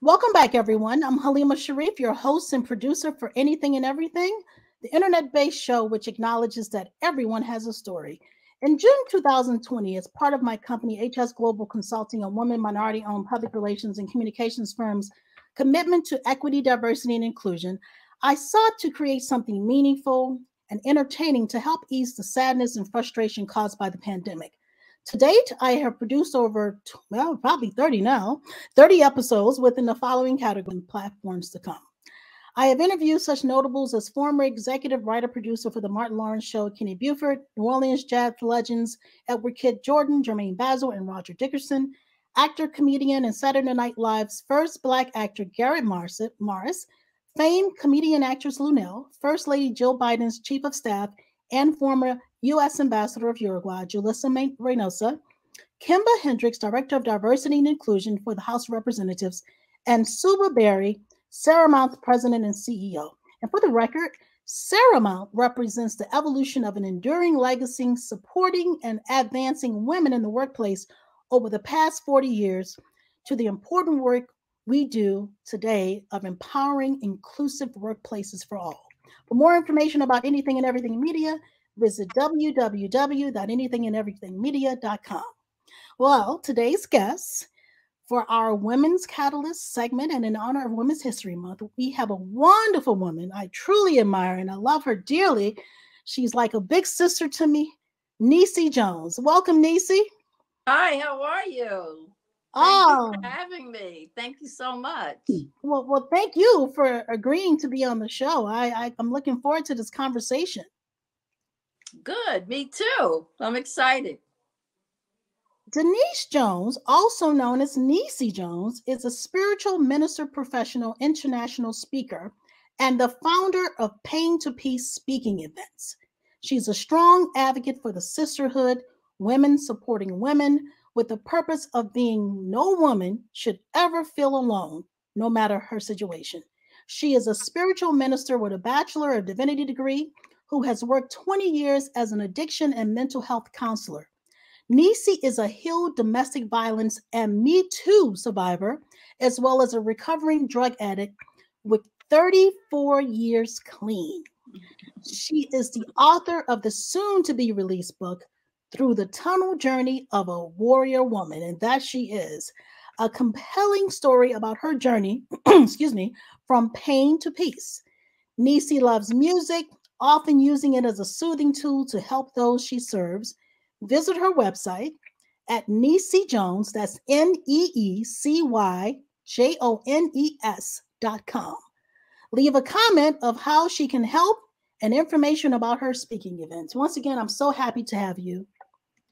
Welcome back, everyone. I'm Halima Sharif, your host and producer for Anything and Everything, the internet based show which acknowledges that everyone has a story. In June 2020, as part of my company, HS Global Consulting, a woman minority owned public relations and communications firm's commitment to equity, diversity, and inclusion, I sought to create something meaningful and entertaining to help ease the sadness and frustration caused by the pandemic. To date, I have produced over, well, probably 30 now, 30 episodes within the following category and platforms to come. I have interviewed such notables as former executive writer producer for The Martin Lawrence Show, Kenny Buford, New Orleans jazz legends Edward Kidd Jordan, Jermaine Basil, and Roger Dickerson, actor, comedian, and Saturday Night Live's first Black actor Garrett Morris, famed comedian actress Lunel, First Lady Jill Biden's chief of staff, and former U.S. Ambassador of Uruguay, Julissa Reynosa, Kimba Hendricks, Director of Diversity and Inclusion for the House of Representatives, and Suba Berry, Saramount's President and CEO. And for the record, Saramount represents the evolution of an enduring legacy supporting and advancing women in the workplace over the past 40 years to the important work we do today of empowering inclusive workplaces for all. For more information about Anything and Everything Media, visit www.anythingandeverythingmedia.com. Well, today's guest for our Women's Catalyst segment and in honor of Women's History Month, we have a wonderful woman I truly admire and I love her dearly. She's like a big sister to me, Neecy Jones. Welcome, Neecy. Hi, how are you? Thank you Oh, for having me. Thank you so much. well, thank you for agreeing to be on the show. I'm looking forward to this conversation. Good, me too. I'm excited. Denise Jones, also known as Neecy Jones, is a spiritual minister, professional, international speaker, and the founder of Pain to Peace speaking events. She's a strong advocate for the sisterhood, women supporting women, with the purpose of being no woman should ever feel alone, no matter her situation. She is a spiritual minister with a Bachelor of Divinity degree who has worked 20 years as an addiction and mental health counselor. Neecy is a healed domestic violence and Me Too survivor, as well as a recovering drug addict with 34 years clean. She is the author of the soon to be released book, Through the Tunnel Journey of a Warrior Woman, and that she is. A compelling story about her journey, excuse me, from pain to peace. Neecy loves music, often using it as a soothing tool to help those she serves. Visit her website at Neecy Jones, that's NeecyJones.com. Leave a comment of how she can help and information about her speaking events. Once again, I'm so happy to have you.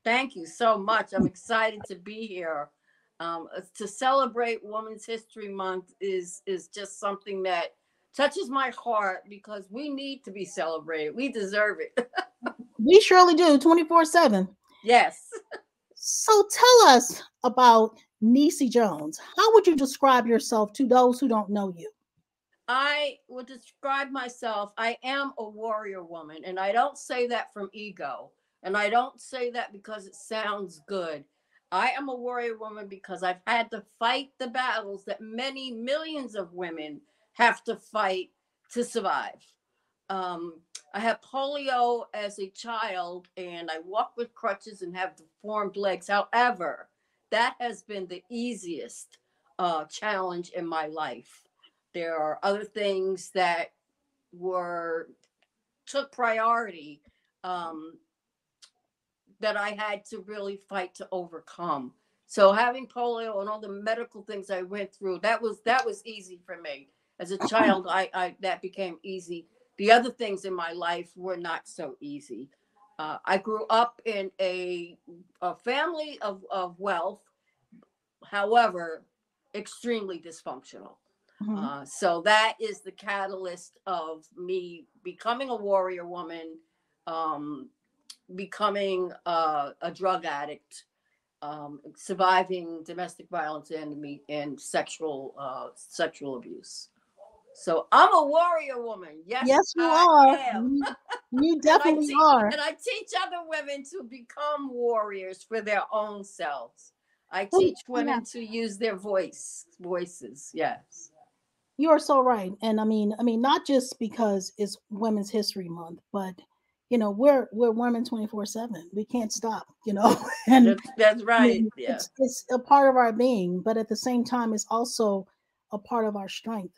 Thank you so much. I'm excited to be here. To celebrate Women's History Month is just something that touches my heart because we need to be celebrated. We deserve it. We surely do, 24/7. Yes. So tell us about Neecy Jones. How would you describe yourself to those who don't know you? I would describe myself, I am a warrior woman, and I don't say that from ego, and I don't say that because it sounds good. I am a warrior woman because I've had to fight the battles that many millions of women have to fight to survive. I had polio as a child, and I walk with crutches and have deformed legs. However, that has been the easiest challenge in my life. There are other things that were took priority um, that I had to really fight to overcome. So having polio and all the medical things I went through, that was easy for me. As a child, I that became easy. The other things in my life were not so easy. I grew up in a family of wealth, however, extremely dysfunctional. Mhm. So that is the catalyst of me becoming a warrior woman, um, becoming a drug addict, surviving domestic violence and sexual abuse. So I'm a warrior woman. Yes, Yes, you I are. am. You and I definitely teach are. and I teach other women to become warriors for their own selves. I Oh, teach yeah. women to use their voices. Yes. You are so right. And I mean, not just because it's Women's History Month, but we're women 24/7. We can't stop, and That's I right. mean, Yeah. it's a part of our being, but at the same time, it's also a part of our strength.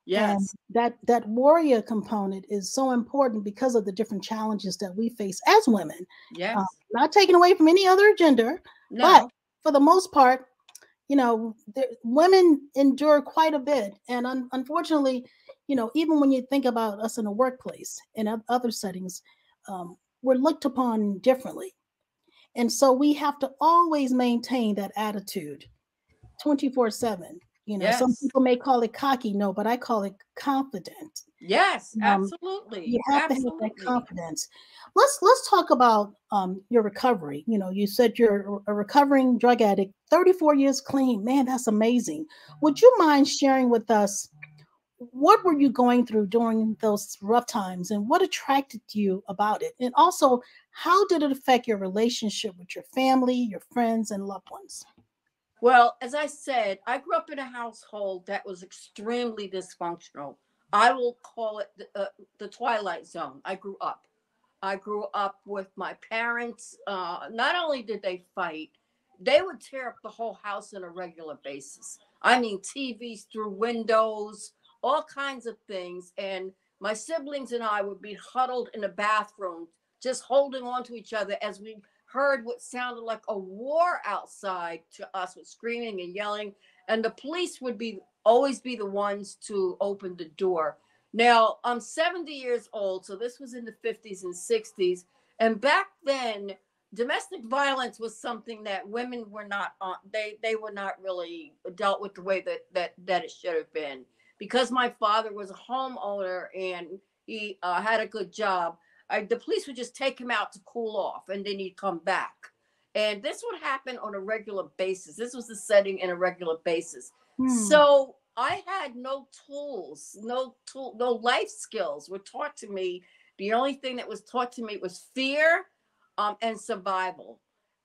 And Yes. that warrior component is so important because of the different challenges that we face as women. Yes. Not taken away from any other gender, but No. for the most part, women endure quite a bit. And unfortunately, even when you think about us in the workplace and other settings, we're looked upon differently. And so we have to always maintain that attitude 24/7. Some Yes. people may call it cocky, no, but I call it confident. Yes. Um, you Absolutely. have to have that Absolutely. confidence. Let's talk about your recovery. You said you're a recovering drug addict, 34 years clean. Man, that's amazing. Would you mind sharing with us what were you going through during those rough times, and what attracted you about it? And also, how did it affect your relationship with your family, your friends, and loved ones? Well, as I said, I grew up in a household that was extremely dysfunctional. I will call it the twilight zone. I grew up with my parents. Not only did they fight, they would tear up the whole house on a regular basis. I mean, TVs through windows, all kinds of things. And my siblings and I would be huddled in the bathroom, just holding on to each other as we heard what sounded like a war outside to us with screaming and yelling. And the police would be always be the ones to open the door. Now, I'm 70 years old, so this was in the 50s and 60s. And back then, domestic violence was something that women were not on, they were not really dealt with the way that it should have been. Because my father was a homeowner and he had a good job, the police would just take him out to cool off and then he'd come back. And this would happen on a regular basis. This was the setting in a regular basis. Hmm. So I had no tools, no life skills were taught to me. The only thing that was taught to me was fear, and survival.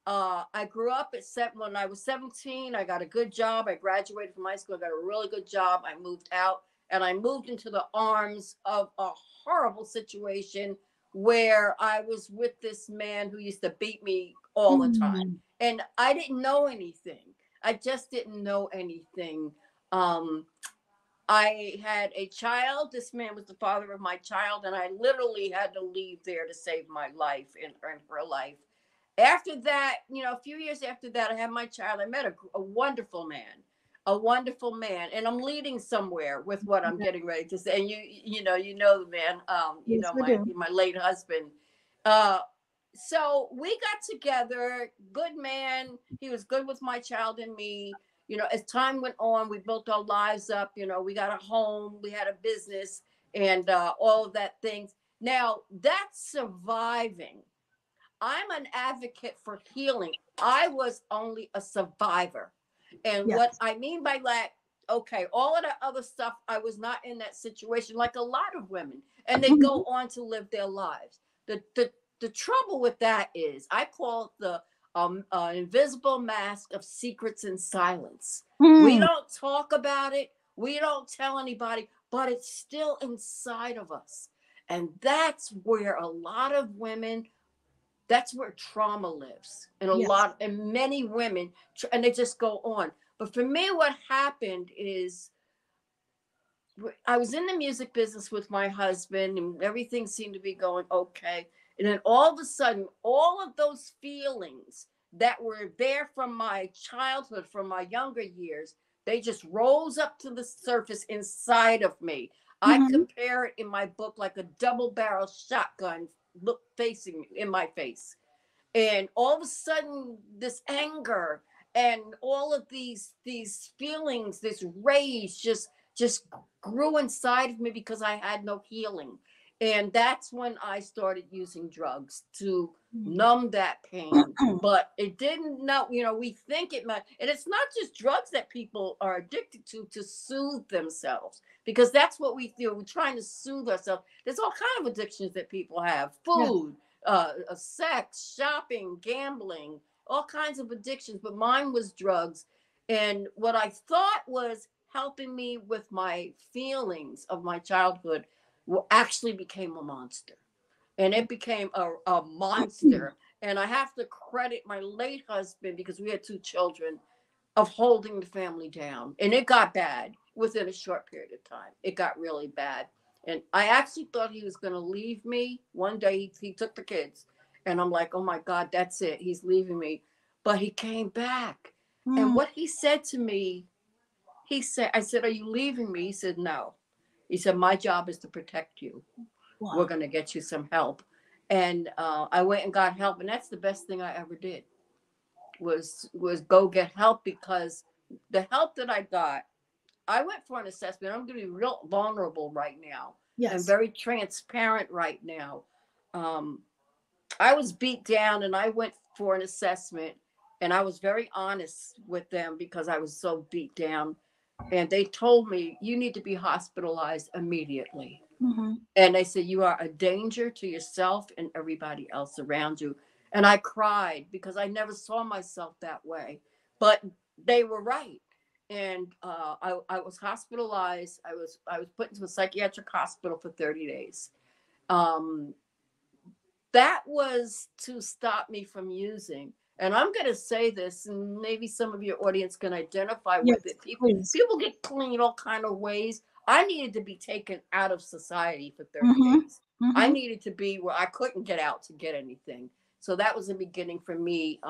I grew up at when I was 17. I got a good job. I graduated from high school. I got a really good job. I moved out and I moved into the arms of a horrible situation where I was with this man who used to beat me all the time. Hmm. And I didn't know anything. I just didn't know anything. Um, I had a child. This man was the father of my child, and I literally had to leave there to save my life and her life. After that, a few years after that, I had my child. I met a wonderful man, and I'm leading somewhere with what I'm getting ready to say. And you know the man, Yes, we do. my late husband. Uh, so we got together. Good man. He was good with my child and me. As time went on, we built our lives up. We got a home, we had a business, and all of that things. Now that's surviving. I'm an advocate for healing. I was only a survivor. And what Yes. I mean by that, okay, all of the other stuff, I was not in that situation like a lot of women, and they Mhm. go on to live their lives. The trouble with that is, I call it the invisible mask of secrets and silence. We Mm. don't talk about it, we don't tell anybody, but it's still inside of us. And that's where a lot of women, that's where trauma lives, and Yes. many women, and they just go on. But for me, what happened is, I was in the music business with my husband and everything seemed to be going okay, and then all of a sudden, all of those feelings that were there from my childhood, from my younger years, they just rose up to the surface inside of me. I Hmm. compare it in my book like a double barrel shotgun look facing me in my face. And all of a sudden, this anger and all of these feelings, this rage, just grew inside of me because I had no healing. And that's when I started using drugs to numb that pain. But it didn't know, we think it might, and it's not just drugs that people are addicted to soothe themselves, because that's what we feel. We're trying to soothe ourselves. There's all kind of addictions that people have: Yes. food, sex, shopping, gambling, all kinds of addictions, but mine was drugs. And what I thought was helping me with my feelings of my childhood actually became a monster. And it became a monster. And I have to credit my late husband, because we had two children, of holding the family down. And it got bad within a short period of time. It got really bad. And I actually thought he was going to leave me. One day he took the kids. And I'm like, oh my God, that's it. He's leaving me. But he came back. And Mm. what he said to me, I said, are you leaving me? He said, no. He said, my job is to protect you. We're Wow. going to get you some help. And I went and got help. And that's the best thing I ever did, was go get help, because the help that I got, I went for an assessment. I'm going to be real vulnerable right now and Yes. very transparent right now. I was beat down, and I went for an assessment, and I was very honest with them because I was so beat down. And they told me, you need to be hospitalized immediately. Mm-hmm. And they said, you are a danger to yourself and everybody else around you. And I cried because I never saw myself that way. But they were right. And I was hospitalized. I was put into a psychiatric hospital for 30 days. Um, that was to stop me from using. And I'm going to say this, and maybe some of your audience can identify with Yes, it. please. People get clean all kind of ways. I needed to be taken out of society for 30 Mm-hmm. days. I Mm-hmm. needed to be where I couldn't get out to get anything. So that was the beginning for me.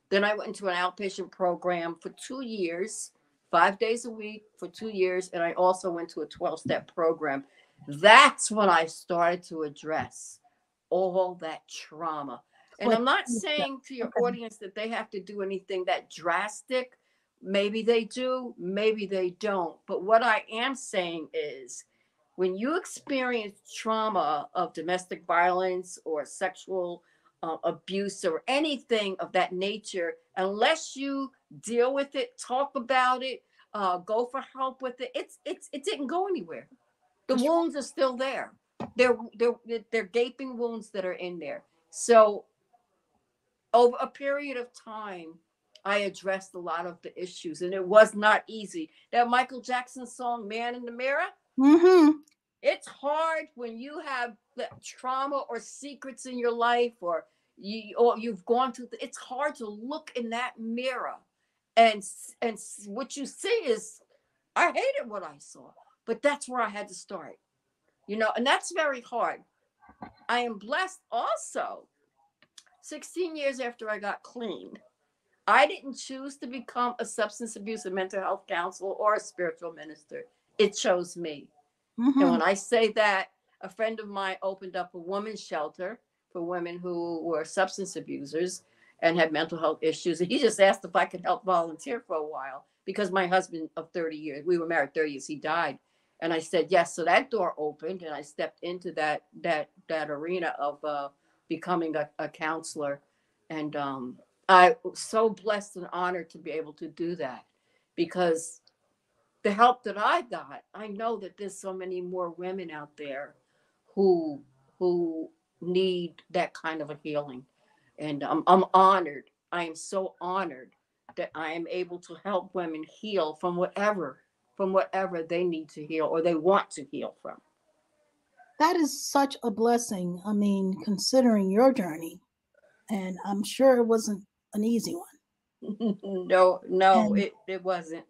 Then I went into an outpatient program for 2 years, 5 days a week for 2 years. And I also went to a 12-step program. That's when I started to address all that trauma. And What? I'm not Yeah. saying to your Okay. audience that they have to do anything that drastic. Maybe they do, maybe they don't. But what I am saying is, when you experience trauma of domestic violence or sexual abuse or anything of that nature, unless you deal with it, talk about it, go for help with it, it didn't go anywhere. The That's wounds are still there. They're gaping wounds that are in there. So over a period of time, I addressed a lot of the issues, and it was not easy. That Michael Jackson song, Man in the Mirror, right. Mm-hmm. it's hard when you have the trauma or secrets in your life, or you've gone through it's hard to look in that mirror, and what you see is, I hated what I saw, but that's where I had to start, and that's very hard. I am blessed also. 16 years after I got clean, I didn't choose to become a substance abuse and mental health counselor or a spiritual minister. It chose me. And Mm-hmm. when I say that, a friend of mine opened up a women's shelter for women who were substance abusers and had mental health issues. And he just asked if I could help volunteer for a while, because my husband of 30 years, we were married 30 years, he died. And I said yes. So that door opened, and I stepped into that arena of becoming a counselor. And I was so blessed and honored to be able to do that, because the help that I got, I know that there's so many more women out there who who need that kind of a healing. And I'm honored. I am so honored that I am able to help women heal from whatever they need to heal or they want to heal from. That is such a blessing. I mean, considering your journey, and I'm sure it wasn't an easy one. No, no, And it wasn't.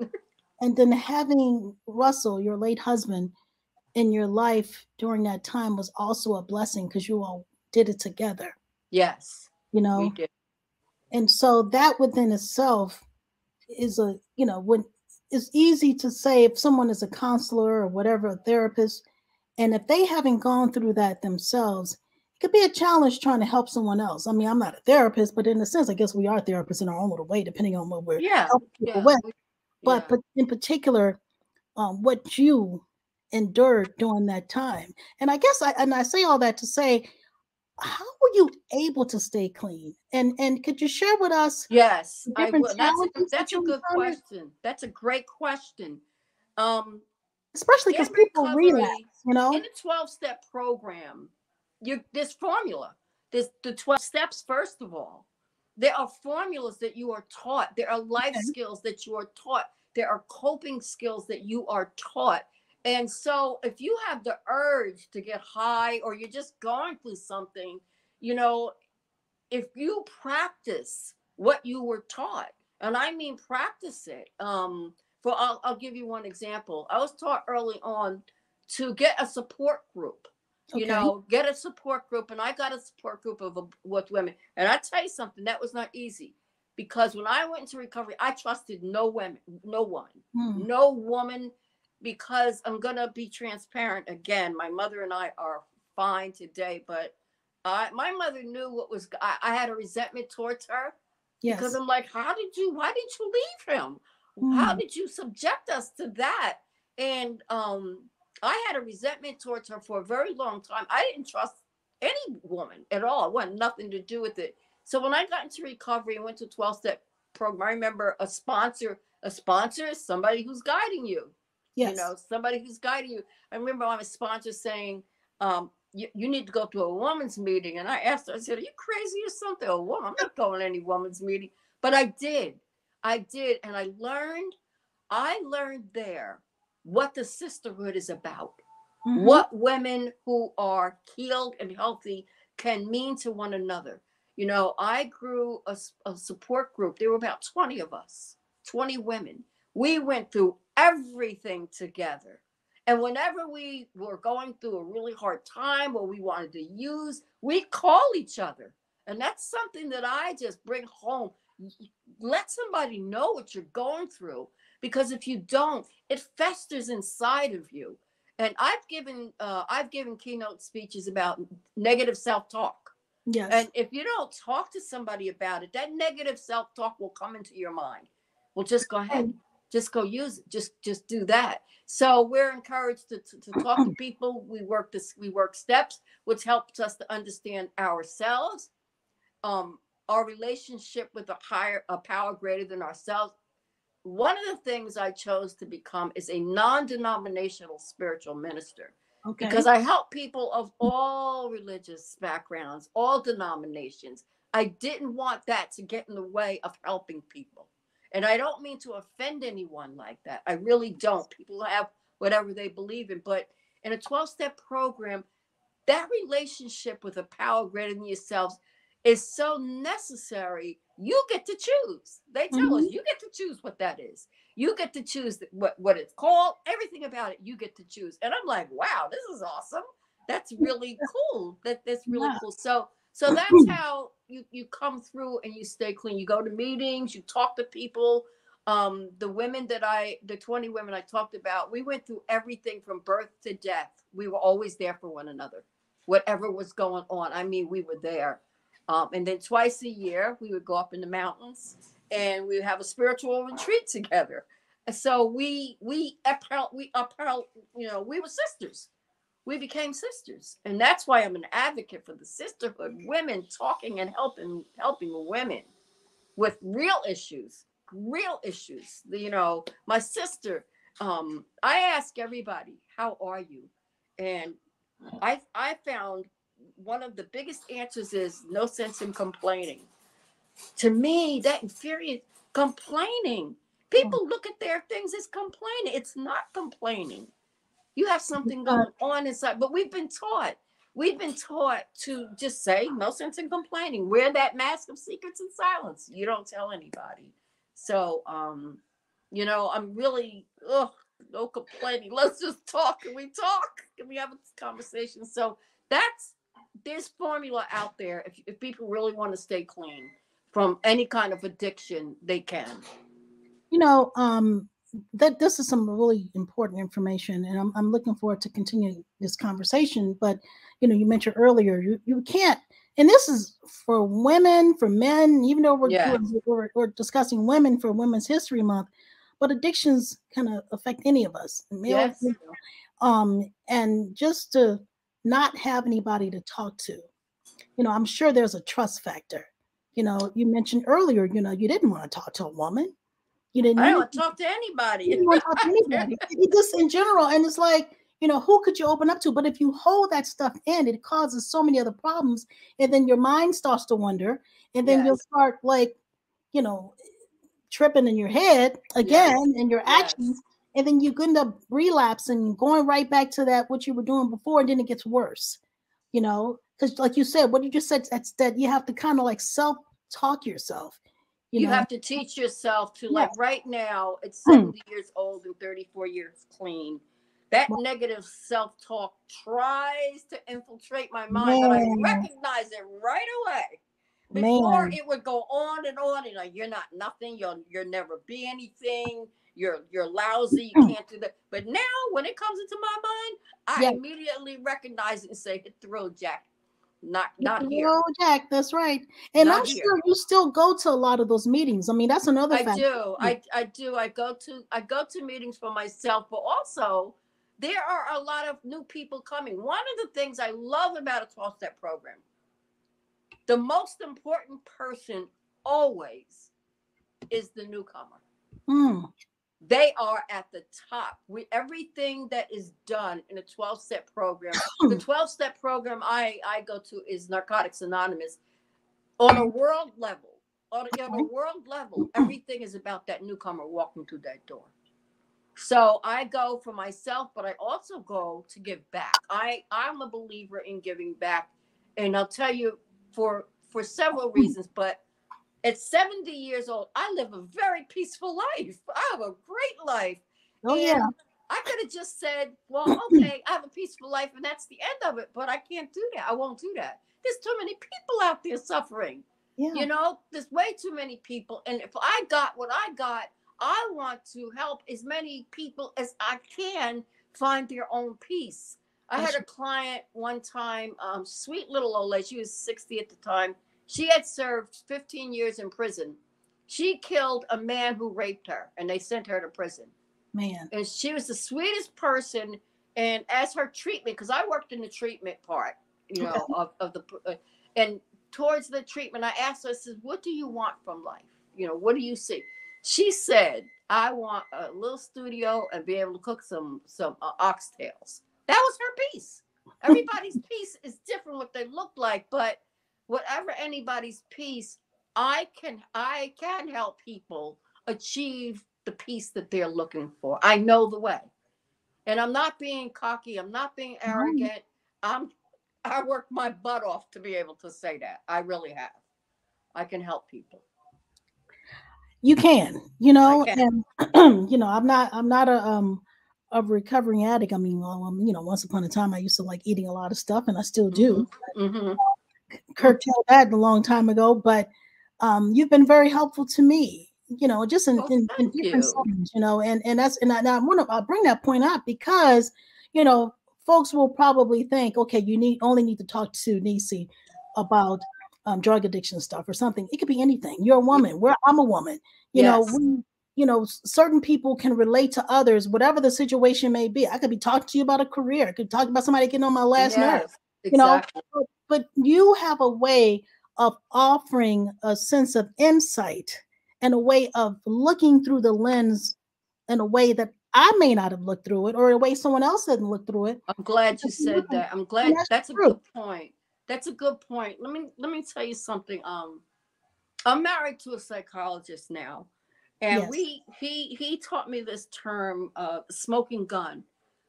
and then having Russell, your late husband, in your life during that time was also a blessing because you all did it together, Yes, you we know. did. And so that within itself is a, when it's easy to say if someone is a counselor or whatever, a therapist, and if they haven't gone through that themselves, it could be a challenge trying to help someone else. I mean, I'm not a therapist, but in a sense, I guess we are therapists in our own little way, depending on what we're Yeah, helping people yeah, with. But yeah. in particular, what you endured during that time. And I say all that to say, how were you able to stay clean? And could you share with us Yes, the I different will. challenges that That's a you good encountered? question. That's a great question. Um, Especially in because people recovery, relapse, you in know? a 12-step program, you this formula, this the 12 steps, first of all. There are formulas that you are taught. There are life Okay. skills that you are taught. There are coping skills that you are taught. And so if you have the urge to get high, or you're just going through something, you know, if you practice what you were taught, and I mean practice it. I'll give you one example. I was taught early on to get a support group. You Okay. know, get a support group, and I got a support group with women. And I tell you something, that was not easy, because when I went into recovery, I trusted no women, no one, Mm. no woman, because I'm gonna be transparent again. My mother and I are fine today, but my mother knew what was. I had a resentment towards her, because Yes. I'm like, why did you leave him? How Mm. did you subject us to that? And I had a resentment towards her for a very long time. I didn't trust any woman at all. It wanted nothing to do with it. So when I got into recovery and went to 12-step program, I remember a sponsor is somebody who's guiding you. You Yes. know, somebody who's guiding you. I remember my sponsor saying, you need to go to a woman's meeting. And I asked her, I said, are you crazy or something? A woman? I'm not going to any woman's meeting. But I did. And I learned there what the sisterhood is about, Mm-hmm. what women who are healed and healthy can mean to one another. You know, I grew a support group. There were about 20 of us, 20 women. We went through everything together. And whenever we were going through a really hard time, or we wanted to use, we call each other. And that's something that I just bring home. Let somebody know what you're going through, because if you don't, it festers inside of you. And I've given keynote speeches about negative self-talk. Yes. And if you don't talk to somebody about it, that negative self-talk will come into your mind. Well, just go ahead. Just go use it. Just do that. So we're encouraged to talk to people. We work steps, which helps us to understand ourselves, um, our relationship with a power greater than ourselves. One of the things I chose to become is a non-denominational spiritual minister, Okay. because I help people of all religious backgrounds, all denominations. I didn't want that to get in the way of helping people. And I don't mean to offend anyone like that. I really don't. People have whatever they believe in. But in a 12-step program, that relationship with a power greater than yourselves is so necessary. You get to choose. They tell us Mm-hmm. you get to choose what that is. You get to choose what it's called, everything about it. You get to choose. And I'm like, wow, this is awesome. That's really cool. That's really Yeah. cool. So that's how you come through and you stay clean. You go to meetings, you talk to people. The 20 women I talked about, we went through everything from birth to death. We were always there for one another, whatever was going on. I mean, we were there. And then twice a year, we would go up in the mountains and we would have a spiritual retreat together. And so we upheld, we were sisters. We became sisters. And that's why I'm an advocate for the sisterhood, women talking and helping women with real issues, real issues. My sister, I ask everybody, how are you? And I found one of the biggest answers is no sense in complaining. To me, that infuriates complaining. People look at their things as complaining. It's not complaining. You have something going on inside, but we've been taught to just say no sense in complaining. Wear that mask of secrets and silence. You don't tell anybody. So, I'm really, no complaining. Let's just talk. Can we talk? Can we have a conversation? So there's formula out there. If people really want to stay clean from any kind of addiction, they can. You know, that this is some really important information, and I'm looking forward to continuing this conversation. But you mentioned earlier you can't, and this is for women, for men. Even though Yeah. we're discussing women for Women's History Month, but addictions kind of affect any of us, male, Yes. female. And just to not have anybody to talk to, I'm sure there's a trust factor. You mentioned earlier, you didn't want to talk to a woman. You didn't I need don't it. want to talk to You anybody. didn't want to talk to anybody. It just in general, and it's like who could you open up to? But if you hold that stuff in, it causes so many other problems. And then your mind starts to wonder. And then you'll Yes. start like, you know, tripping in your head again Yes. in your actions. Yes. And then you end up relapsing, going right back to that, what you were doing before. And then it gets worse, because like you said, what you just said, that's that you have to kind of like self-talk yourself, you You know. have to teach yourself to, like, Yes. right now, it's 70 years old and 34 years clean. That negative self-talk tries to infiltrate my mind, but I Man, recognize it right away. Before, man, it would go on and on, and like, you're not nothing, you'll never be anything, you're lousy, you can't do that. But now, when it comes into my mind, I yeah. immediately recognize it and say, hit the road, Jack. Not Hit not the here. road, Jack. That's right. And I'm Not here. sure you still go to a lot of those meetings. I mean, that's another I fact. do. I do. I go to meetings for myself, but also there are a lot of new people coming. One of the things I love about a 12-step program, the most important person always is the newcomer. Mm. They are at the top. Everything that is done in a 12-step program. The 12-step program I go to is Narcotics Anonymous. On a world level, everything is about that newcomer walking through that door. So I go for myself, but I also go to give back. I'm a believer in giving back, and I'll tell you for several reasons. But at 70 years old, I live a very peaceful life. I have a great life, Oh yeah. and I could have just said, "Well, okay, I have a peaceful life, and that's the end of it." But I can't do that. I won't do that. There's too many people out there suffering. Yeah. There's way too many people. And if I got what I got, I want to help as many people as I can find their own peace. I had That's a client one time, sweet little old lady. She was 60 at the time. She had served 15 years in prison. She killed a man who raped her, and they sent her to prison. man. And she was the sweetest person. And as her treatment, because I worked in the treatment part, Okay. of the, and towards the treatment, I asked her, I said, what do you want from life? What do you see? She said, I want a little studio and be able to cook some oxtails. That was her piece. Everybody's piece is different what they look like, but whatever anybody's piece, I can help people achieve the peace that they're looking for. I know the way. And I'm not being cocky, I'm not being Right. arrogant. I worked my butt off to be able to say that. I really have. I can help people. You can, I can. and I'm not a recovering addict. I mean, well, once upon a time I used to like eating a lot of stuff, and I still do. Mhm. Mhm. Curtailed that a long time ago, but you've been very helpful to me, just in, Oh, in thank different you. settings, and I want to bring that point up because, you know, folks will probably think, okay, you only need to talk to Neecy about drug addiction stuff or something. It could be anything. You're a woman. I'm a woman. Yes. We, certain people can relate to others, whatever the situation may be. I could be talking to you about a career. I could talk about somebody getting on my last nerve, Yes. you know, Exactly. but you have a way of offering a sense of insight and a way of looking through the lens in a way that I may not have looked through it, or a way someone else didn't look through it. I'm glad you Because you said look- that. I'm And glad. that's That's a true. good point. That's a good point. Let me tell you something. I'm married to a psychologist now, and Yes. he taught me this term, smoking gun.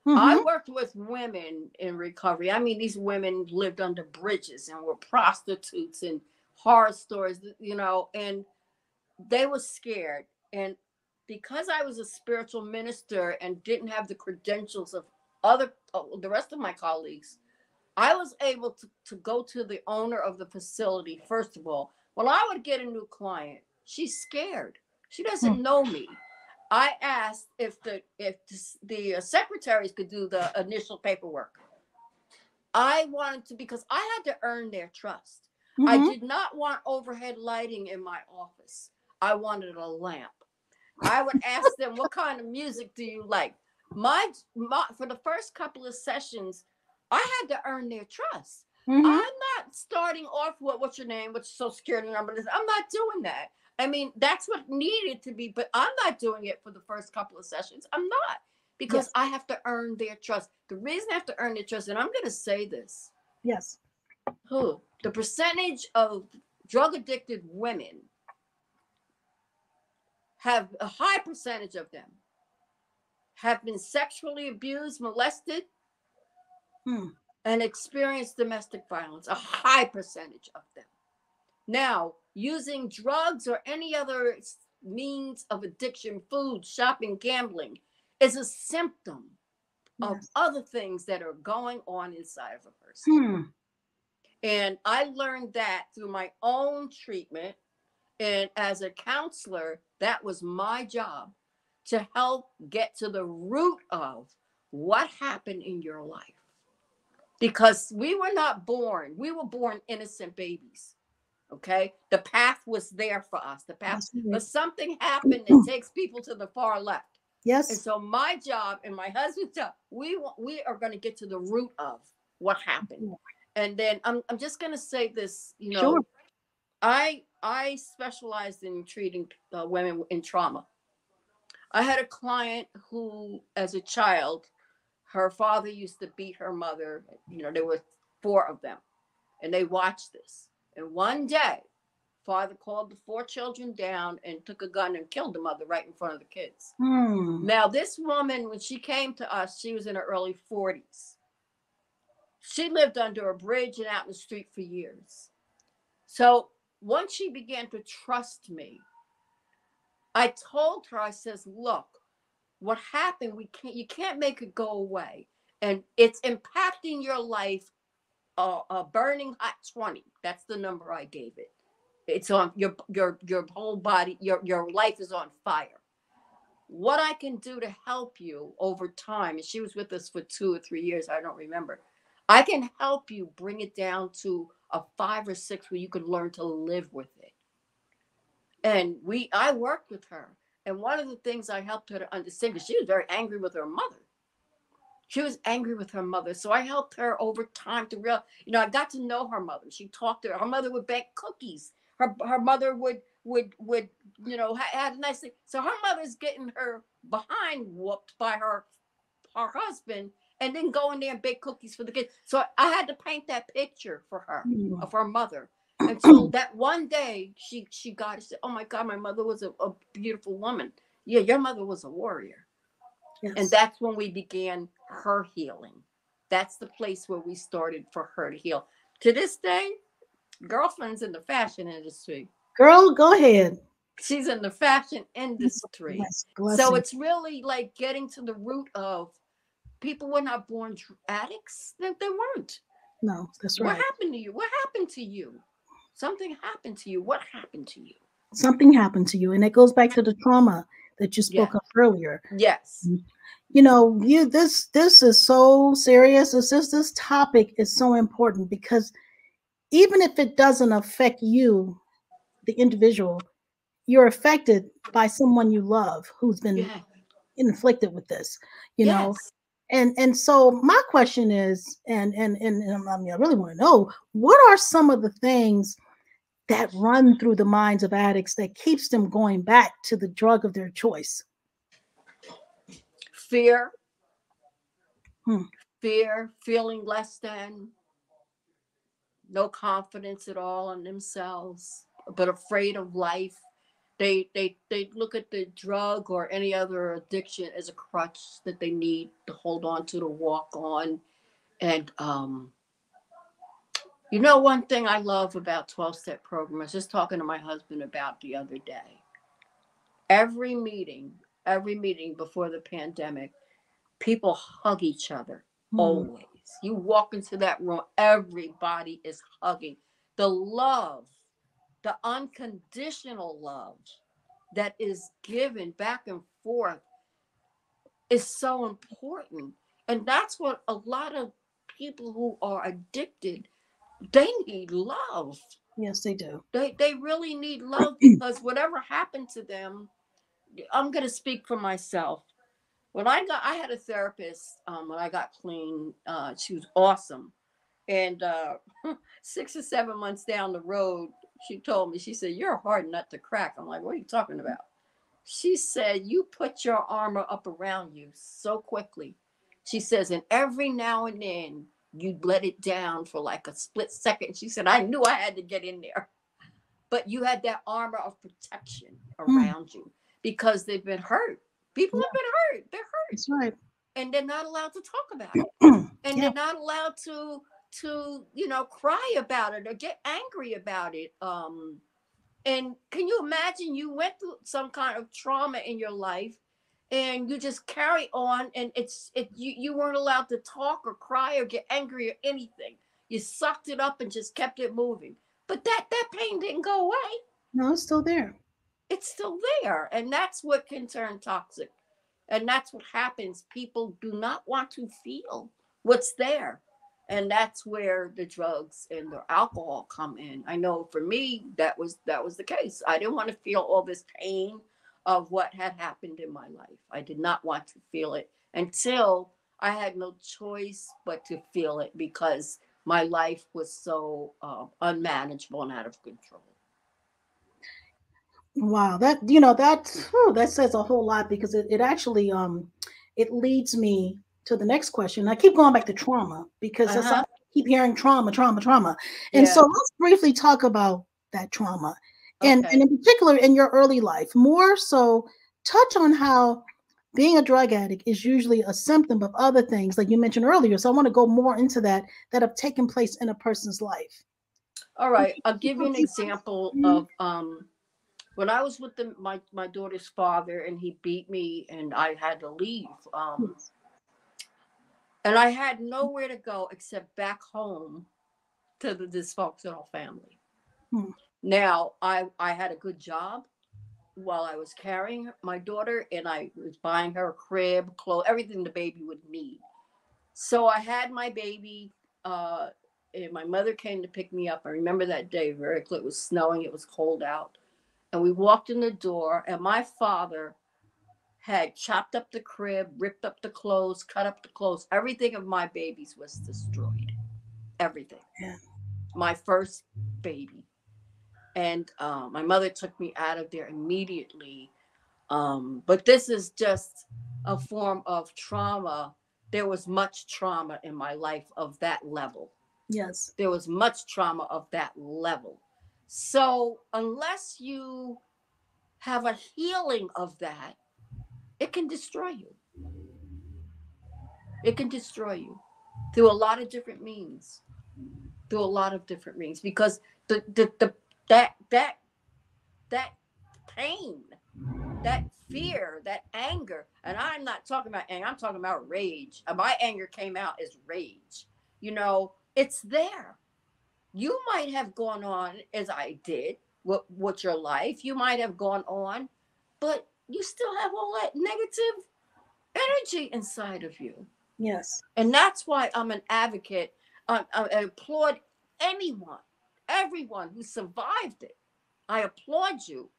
I Mm-hmm. worked with women in recovery. I mean, these women lived under bridges and were prostitutes and horror stories, and they were scared. And because I was a spiritual minister and didn't have the credentials of the rest of my colleagues, I was able to go to the owner of the facility. First of all, when I would get a new client, she's scared. She doesn't know me. I asked if the secretaries could do the initial paperwork. I wanted to, because I had to earn their trust. I Mm-hmm. did not want overhead lighting in my office. I wanted a lamp. I would ask them, what kind of music do you like? My for the first couple of sessions, I had to earn their trust. Mm-hmm. I'm not starting off with what's your name, what's your social security number. I'm not doing that. I mean, that's what needed to be, but I'm not doing it for the first couple of sessions. I'm not. because Yes. I have to earn their trust. The reason I have to earn their trust, and I'm going to say this, Yes. the percentage of drug addicted women, have a high percentage of them have been sexually abused, molested, Hmm. and experienced domestic violence. A high percentage of them. Now, using drugs or any other means of addiction, food, shopping, gambling, is a symptom of Yes. other things that are going on inside of a person. Hmm. And I learned that through my own treatment. And as a counselor, that was my job, to help get to the root of what happened in your life. Because we were not born, we were born innocent babies. Okay. The path was there for us, the path, That's right. but something happened that takes people to the far left. And Yes. so my job and my husband's job, we are going to get to the root of what happened. And then I'm just going to say this, Sure. I specialized in treating women in trauma. I had a client who, as a child, her father used to beat her mother. There were four of them, and they watched this. And one day, father called the four children down and took a gun and killed the mother right in front of the kids. Hmm. Now, this woman, when she came to us, she was in her early 40s. She lived under a bridge and out in the street for years. So once she began to trust me, I told her, I says, look, what happened, you can't make it go away. And it's impacting your life, a burning hot 20. That's the number I gave it. It's on your whole body, your life is on fire. What I can do to help you over time, and she was with us for 2 or 3 years, I don't remember. I can help you bring it down to a 5 or 6 where you can learn to live with it. And I worked with her. And one of the things I helped her to understand, because she was very angry with her mother. She was angry with her mother. So I helped her over time to I got to know her mother. She talked to her. Her mother would bake cookies. Her mother would had a nice thing. So her mother's getting her behind whooped by her husband, and then go in there and bake cookies for the kids. So I had to paint that picture for her of her mother. Until that one day she got it. She said, oh my God, my mother was a beautiful woman. Yeah, your mother was a warrior. Yes. And that's when we began her healing. That's the place where we started for her to heal. To this day, girlfriend's in the fashion industry. Girl, go ahead. She's in the fashion industry. Yes. So Blessing. it's really like getting to the root of, people were not born addicts. They weren't. No, that's What right. happened to you? What happened to you? Something happened to you. What happened to you? Something happened to you, and it goes back to the trauma that you spoke Yes. of earlier. Yes. This is so serious. This topic is so important because even if it doesn't affect you, the individual, you're affected by someone you love who's been Yeah. inflicted with this. You know, Yes. and so my question is, and I mean, I really want to know, what are some of the things that run through the minds of addicts that keeps them going back to the drug of their choice? Fear. Hmm. Fear, feeling less than, no confidence at all in themselves, but afraid of life. They look at the drug or any other addiction as a crutch that they need to hold on to walk on. And one thing I love about 12-step program, I was just talking to my husband about the other day. Every meeting, before the pandemic, people hug each other. Hmm. Always. You walk into that room, everybody is hugging. The love, the unconditional love that is given back and forth is so important. And that's what a lot of people who are addicted, they need love. Yes, they do. They really need love, because whatever happened to them, I'm going to speak for myself. I had a therapist when I got clean. She was awesome. And 6 or 7 months down the road, she told me, she said, you're a hard nut to crack. I'm like, what are you talking about? She said, you put your armor up around you so quickly. She says, and every now and then you let it down for like a split second. She said, I knew I had to get in there. But you had that armor of protection around you because they've been hurt. People have been hurt. They're hurt. That's right. And they're not allowed to talk about it. And they're not allowed to cry about it or get angry about it. And can you imagine you went through some kind of trauma in your life and you just carry on, and you weren't allowed to talk or cry or get angry or anything. You sucked it up and just kept it moving. But that pain didn't go away. No, it's still there. It's still there. And that's what can turn toxic. And that's what happens. People do not want to feel what's there. And that's where the drugs and the alcohol come in. I know for me, that was the case. I didn't want to feel all this pain of what had happened in my life. I did not want to feel it until I had no choice but to feel it, because my life was so unmanageable and out of control. Wow, that says a whole lot, because it actually it leads me to the next question. I keep going back to trauma, because I keep hearing trauma. And so let's briefly talk about that trauma. And in particular in your early life, more so touch on how being a drug addict is usually a symptom of other things like you mentioned earlier. So I want to go more into that have taken place in a person's life. All right. I'll give you an example of when I was with my daughter's father, and he beat me and I had to leave. And I had nowhere to go except back home to the dysfunctional family. Now, I had a good job while I was carrying my daughter, and I was buying her a crib, clothes, everything the baby would need. So I had my baby, and my mother came to pick me up. I remember that day very clearly. It was snowing. It was cold out. And we walked in the door, and my father had chopped up the crib, ripped up the clothes, cut up the clothes. Everything of my babies was destroyed. Everything. Yeah. My first baby. And my mother took me out of there immediately. But this is just a form of trauma. There was much trauma in my life of that level. Yes. There was much trauma of that level. So unless you have a healing of that, it can destroy you. It can destroy you through a lot of different means. Because that pain, that fear, that anger, and I'm not talking about anger, I'm talking about rage. My anger came out as rage. It's there. You might have gone on as I did with your life. You might have gone on, but you still have all that negative energy inside of you. Yes. And that's why I'm an advocate. I applaud everyone who survived it. I applaud you.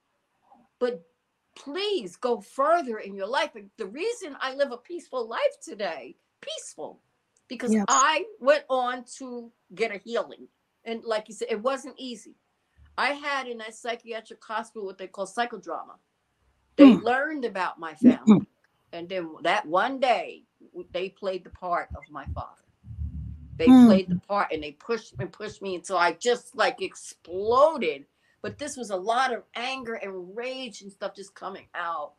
But please go further in your life. The reason I live a peaceful life today, because I went on to get a healing. And like you said, it wasn't easy. I had in that psychiatric hospital what they call psychodrama. They learned about my family. And then that one day, they played the part of my father. They played the part, and they pushed me until I just like exploded. But this was a lot of anger and rage and stuff just coming out.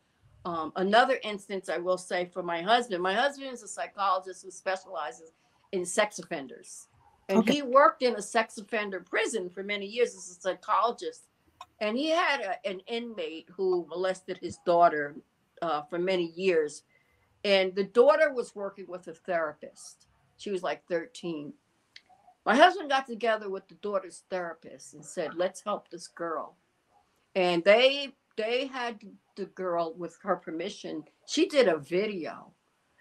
Another instance I will say for my husband. My husband is a psychologist who specializes in sex offenders. And he worked in a sex offender prison for many years as a psychologist. And he had an inmate who molested his daughter for many years. And the daughter was working with a therapist. She was like 13. My husband got together with the daughter's therapist and said, let's help this girl. And they had the girl, with her permission, she did a video.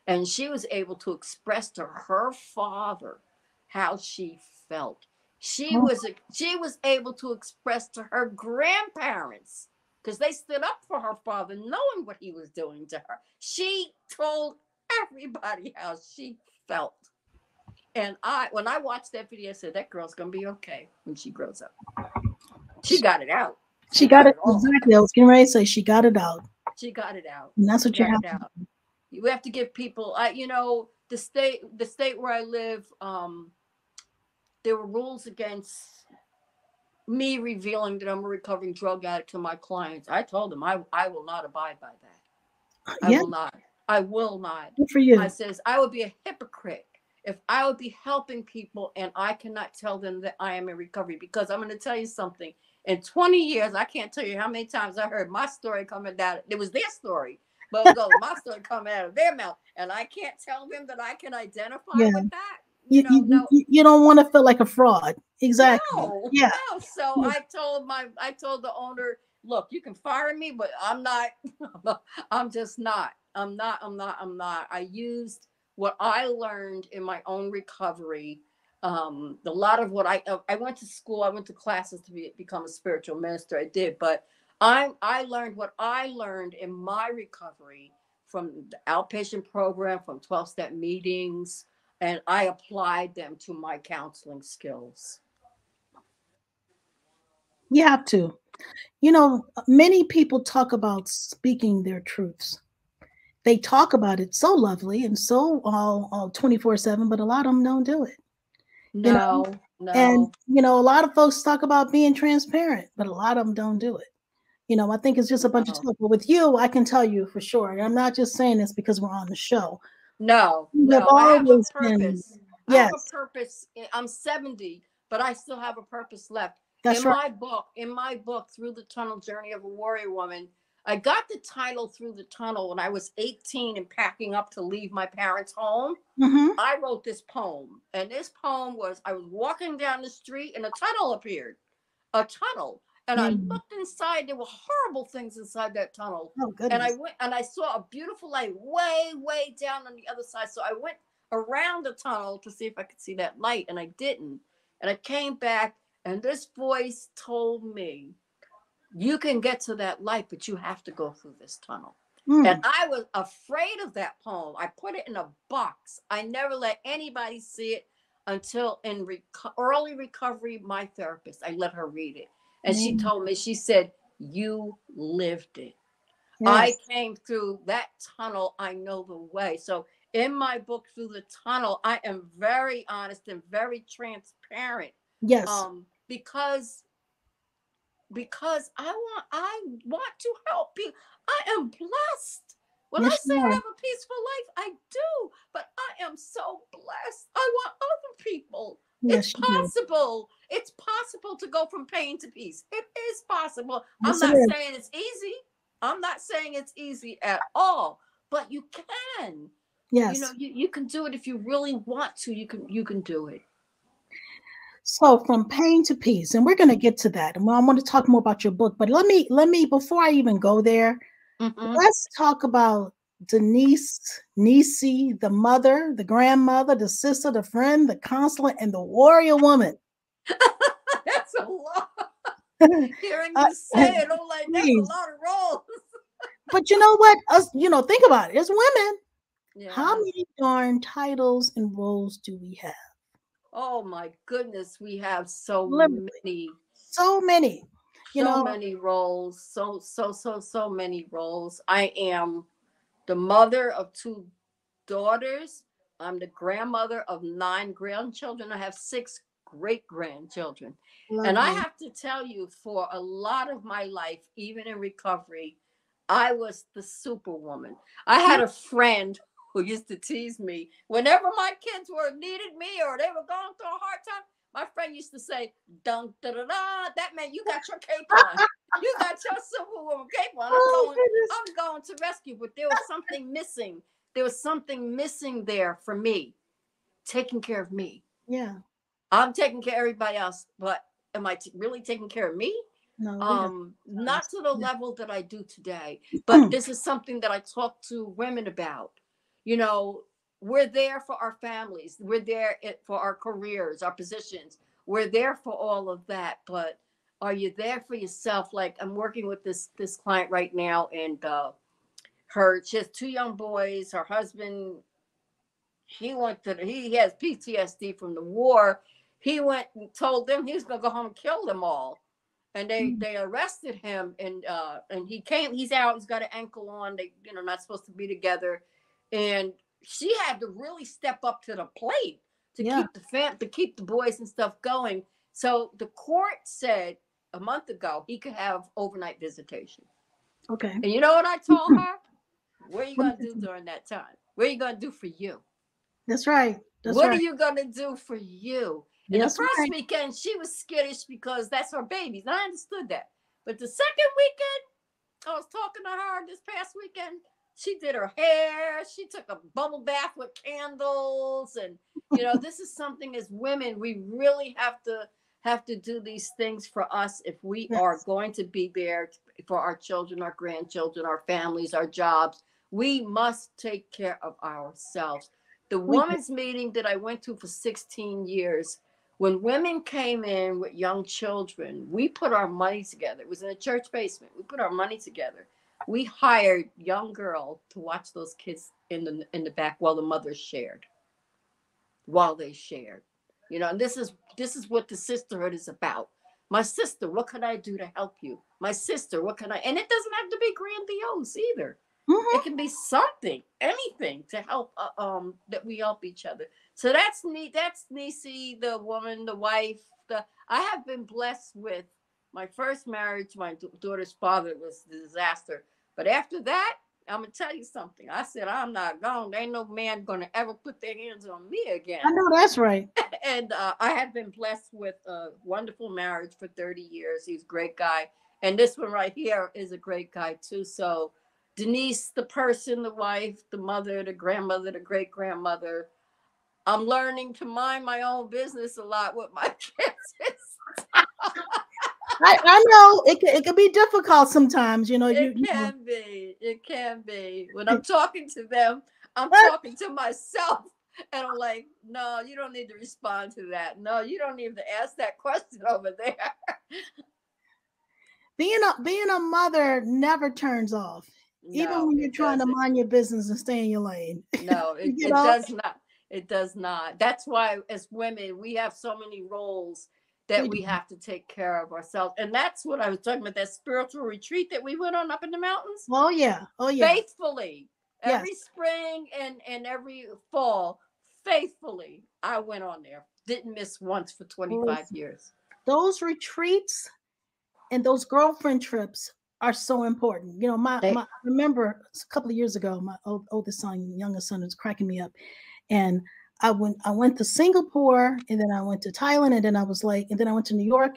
And she was able to express to her father how she felt. She was able to express to her grandparents, because they stood up for her father, knowing what he was doing to her. She told everybody how she felt. And when I watched that video, I said, that girl's going to be okay when she grows up. She got it out. She got it. Exactly. I was getting ready to say she got it out. She got it out. And that's She what you got have it to out. do. You have to give people, the state where I live, there were rules against me revealing that I'm a recovering drug addict to my clients. I told them I will not abide by that. I Yeah, will not. I will not. good for I you. says I would be a hypocrite if I would be helping people and I cannot tell them that I am in recovery, because I'm going to tell you something. In 20 years, I can't tell you how many times I heard my story coming down. It was their story, but it goes my story coming out of their mouth, and I can't tell them that I can identify Yeah. with that. You, No, you don't want to feel like a fraud. Exactly. no, Yeah. no. So Yeah. I told the owner, look, you can fire me, but I'm not. I'm just not. I'm not. I used what I learned in my own recovery. A lot of what I went to school, I went to classes to become a spiritual minister. I did, but I learned what I learned in my recovery from the outpatient program, from 12-step meetings, and I applied them to my counseling skills. You have to. Many people talk about speaking their truths. They talk about it so lovely and so all 24/7, but a lot of them don't do it. You know, No, and no, a lot of folks talk about being transparent, but a lot of them don't do it. I think it's just a bunch of no, talk. But with you, I can tell you for sure, and I'm not just saying this because we're on the show. no, You have no. I have a always been, purpose. I have a yes, purpose. I'm 70, but I still have a purpose left. that's right. In my book, Through the Tunnel Journey of a Warrior Woman, I got the title Through the Tunnel when I was 18 and packing up to leave my parents' home. Hmm. I wrote this poem, and this poem was, I was walking down the street and a tunnel appeared, a tunnel. And I Mm. looked inside. There were horrible things inside that tunnel. Oh And I goodness. went and I saw a beautiful light way, way down on the other side. So I went around the tunnel to see if I could see that light, and I didn't. And I came back, and this voice told me, you can get to that light, but you have to go through this tunnel. And Mm. I was afraid of that poem. I put it in a box. I never let anybody see it until in early recovery, my therapist, I let her read it. And she Mm. told me, she said, you lived it. I Yes. came through that tunnel. I know the way. So in my book, Through the Tunnel, I am very honest and very transparent, Yes. because I want to help people. I am blessed. When I Yes, say you I are. have a peaceful life, I do, but I am so blessed. I want other people. It's Yes, you do. possible. It's possible to go from pain to peace. It is possible. I'm Yes, it not is. saying it's easy. I'm not saying it's easy at all, but you can. Yes. You can do it if you really want to. You can do it. So from pain to peace, and we're going to get to that. And I want to talk more about your book, but let me before I even go there, Mm-hmm. let's talk about Denise Neecy, the mother, the grandmother, the sister, the friend, the counselor, and the warrior woman. That's a lot. Hearing Uh, you say it, I'm like, that's a please. lot of roles. But you know what? Think about it. As women, how Yeah. many darn titles and roles do we have? Oh my goodness, we have so Literally, many, so many. You so know, many roles. So many roles. I am the mother of two daughters. I'm the grandmother of 9 grandchildren. I have 6 great grandchildren. And I lovely. have to tell you, for a lot of my life, even in recovery, I was the superwoman. I had a friend who used to tease me whenever my kids were needed me or they were going through a hard time. My friend used to say, "Dun da da da." That meant you got your cape on. You got your superwoman cape on. I'm Oh going. goodness. I'm going to rescue. But there was something missing. There was something missing there for me, taking care of me. Yeah. I'm taking care of everybody else, but am I really taking care of me? No, we got Not first. to the Yeah. level that I do today, but this is something that I talk to women about. You know, we're there for our families, we're there for our careers, our positions, we're there for all of that. But are you there for yourself? Like, I'm working with this client right now, and she has 2 young boys. Her husband, he has PTSD from the war. He went and told them he was going to go home and kill them all. and they arrested him, and he's out, he's got an ankle on, they not supposed to be together, and she had to really step up to the plate to keep the boys and stuff going. So the court said a month ago he could have overnight visitation. Okay. And you know what I told her? What are you going to do during that time? What are you going to do for you? That's right. What are you going to do for you? And Yes, the first weekend, she was skittish because that's her babies. And I understood that. But the second weekend, I was talking to her this past weekend. She did her hair. She took a bubble bath with candles. And, this is something as women, we really have to do these things for us if we are going to be there for our children, our grandchildren, our families, our jobs. We must take care of ourselves. The women's meeting that I went to for 16 years, when women came in with young children, we put our money together. It was in a church basement. We put our money together. We hired young girls to watch those kids in the back while the mothers shared. And this is what the sisterhood is about. My sister, what can I do to help you? My sister, what can I? And it doesn't have to be grandiose either. It can be something, anything to help. That we help each other. So that's neat. That's Neecy, the woman, the wife. I have been blessed with my first marriage. My daughter's father was a disaster, but after that, I'm gonna tell you something. I said I'm not gone. There ain't no man gonna ever put their hands on me again. I know that's right. And I have been blessed with a wonderful marriage for 30 years. He's a great guy, and this one right here is a great guy too. So Denise, the person, the wife, the mother, the grandmother, the great grandmother. I'm learning to mind my own business a lot with my kids. I know it can be difficult sometimes, It can be. When I'm talking to them, I'm talking to myself, and I'm like, no, you don't need to respond to that. No, you don't need to ask that question over there. Being a mother never turns off, even when you're trying to mind your business and stay in your lane. No, it does not. It does not. That's why, as women, we have so many roles that we have to take care of ourselves. And that's what I was talking about, that spiritual retreat that we went on up in the mountains. Oh, yeah. Faithfully. Every spring and every fall, faithfully, I went on there. Didn't miss once for 25 years. Those retreats and those girlfriend trips are so important. I remember a couple of years ago, my oldest son, youngest son was cracking me up. And I went to Singapore, and then I went to Thailand, and then I went to New York.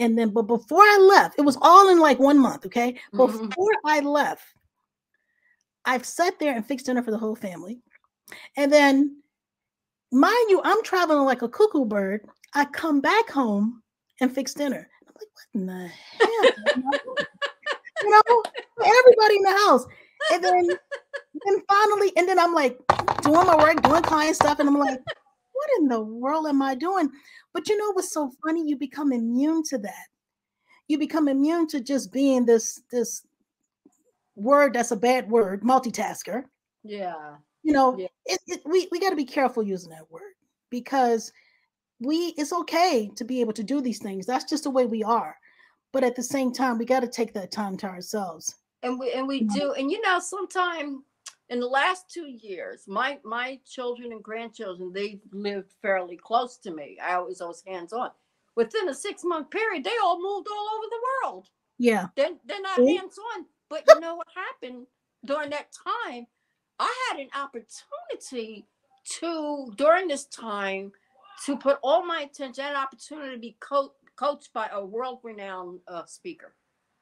But before I left, it was all in like 1 month. Okay. Before I left, I've sat there and fixed dinner for the whole family. And then, mind you, I'm traveling like a cuckoo bird. I come back home and fix dinner. I'm like, what in the hell? Everybody in the house. And then finally, and then I'm like doing my work, doing client stuff. And I'm like, what in the world am I doing? But what's so funny? You become immune to that. You become immune to just being this word that's a bad word, multitasker. Yeah. We got to be careful using that word, because it's okay to be able to do these things. That's just the way we are. But at the same time, we got to take that time to ourselves. And we do. And sometime in the last 2 years, my children and grandchildren, they lived fairly close to me. I always was hands-on. Within a 6-month period, they all moved all over the world. Yeah. They're not hands-on. But you know what happened during that time? I had an opportunity during this time, to put all my attention, an opportunity to be coached by a world-renowned speaker,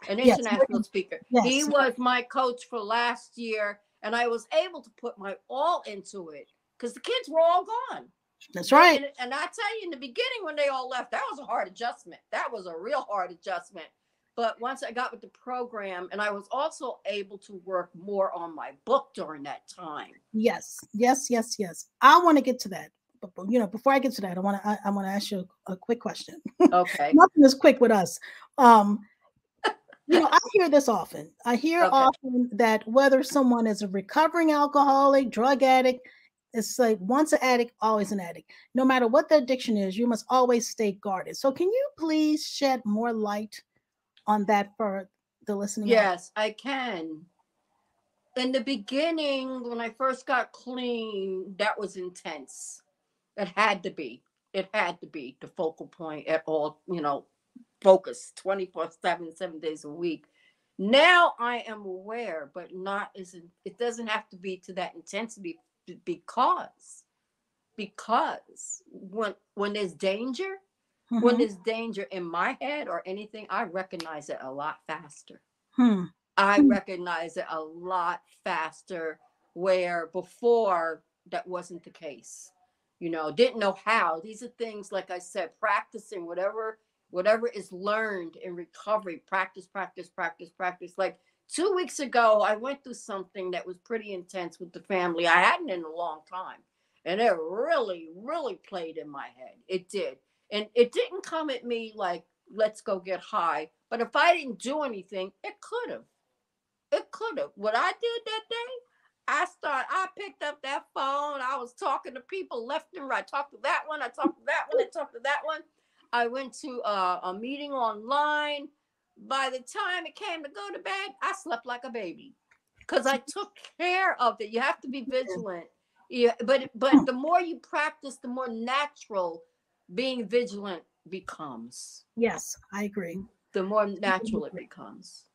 an international speaker. Yes. He was my coach for last year, and I was able to put my all into it because the kids were all gone. That's right. And I tell you, in the beginning, when they all left, that was a hard adjustment. That was a real hard adjustment. But once I got with the program, and I was also able to work more on my book during that time. Yes. I want to get to that. But before I get to that, I want to ask you a quick question. Okay. Nothing is quick with us. I hear this often. I hear often that whether someone is a recovering alcoholic, drug addict, it's like once an addict, always an addict. No matter what the addiction is, you must always stay guarded. So can you please shed more light on that for the listening audience? Yes, I can. In the beginning, when I first got clean, that was intense. It had to be. It had to be the focal point at all, focus 24/7, 7 days a week. Now I am aware, but not as it doesn't have to be to that intensity because when there's danger, when Mm-hmm. there's danger in my head or anything, I recognize it a lot faster. Hmm. I Hmm. recognize it a lot faster where before that wasn't the case. Didn't know how. These are things, like I said, practicing whatever is learned in recovery. Practice, practice, practice, practice. Like 2 weeks ago, I went through something that was pretty intense with the family. I hadn't in a long time. And it really, really played in my head. It did. And it didn't come at me like, let's go get high. But if I didn't do anything, it could have. It could have. What I did that day, I picked up that phone. I was talking to people left and right. Talked to that one. I talked to that one. I talked to that one. I went to a meeting online. By the time it came to go to bed, I slept like a baby because I took care of it. You have to be vigilant. Yeah, but the more you practice, the more natural being vigilant becomes. Yes, I agree. The more natural it becomes.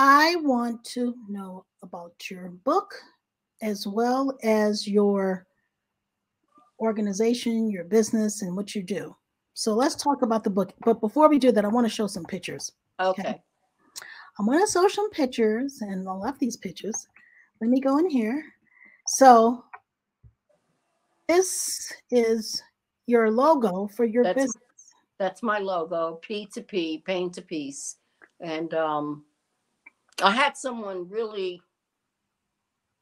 I want to know about your book as well as your organization, your business, and what you do. So let's talk about the book. But before we do that, I want to show some pictures. Okay. Okay. I'm going to show some pictures, and I love these pictures. Let me go in here. So this is your logo for your That's business. That's my logo, P to P, pain to peace. And I had someone really,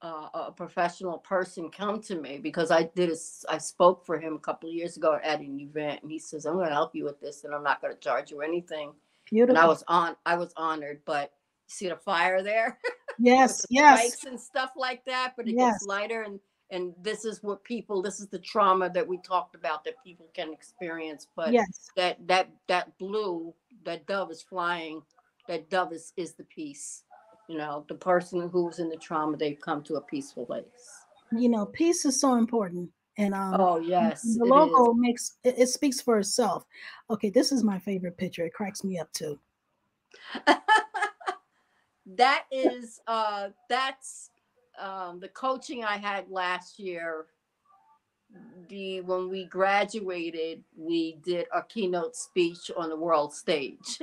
a professional person, come to me because I spoke for him a couple of years ago at an event, and he says, "I'm going to help you with this, and I'm not going to charge you anything." And Beautiful. I was honored. But you see the fire there with Yes, the yes, spikes and stuff like that. But it gets yes, lighter, and this is this is the trauma that we talked about that people can experience. But yes. that blue, that dove is flying. That dove is the peace. The person who's in the trauma, they've come to a peaceful place. Peace is so important. And Oh yes, the it is. logo it speaks for itself. Okay, this is my favorite picture. It cracks me up too. That's the coaching I had last year. When we graduated, we did a keynote speech on the world stage.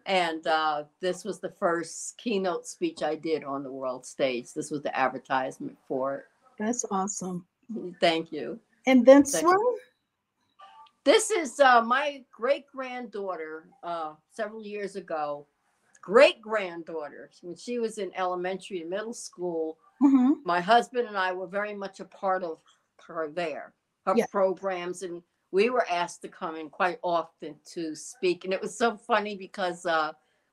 And this was the first keynote speech I did on the world stage. This was the advertisement for That's awesome. it. Thank you. And this Thank one, This is my great granddaughter, several years ago. Great granddaughter, when she was in elementary and middle school. mm-hmm. My husband and I were very much a part of her there, her Yeah, programs, and we were asked to come in quite often to speak. And it was so funny because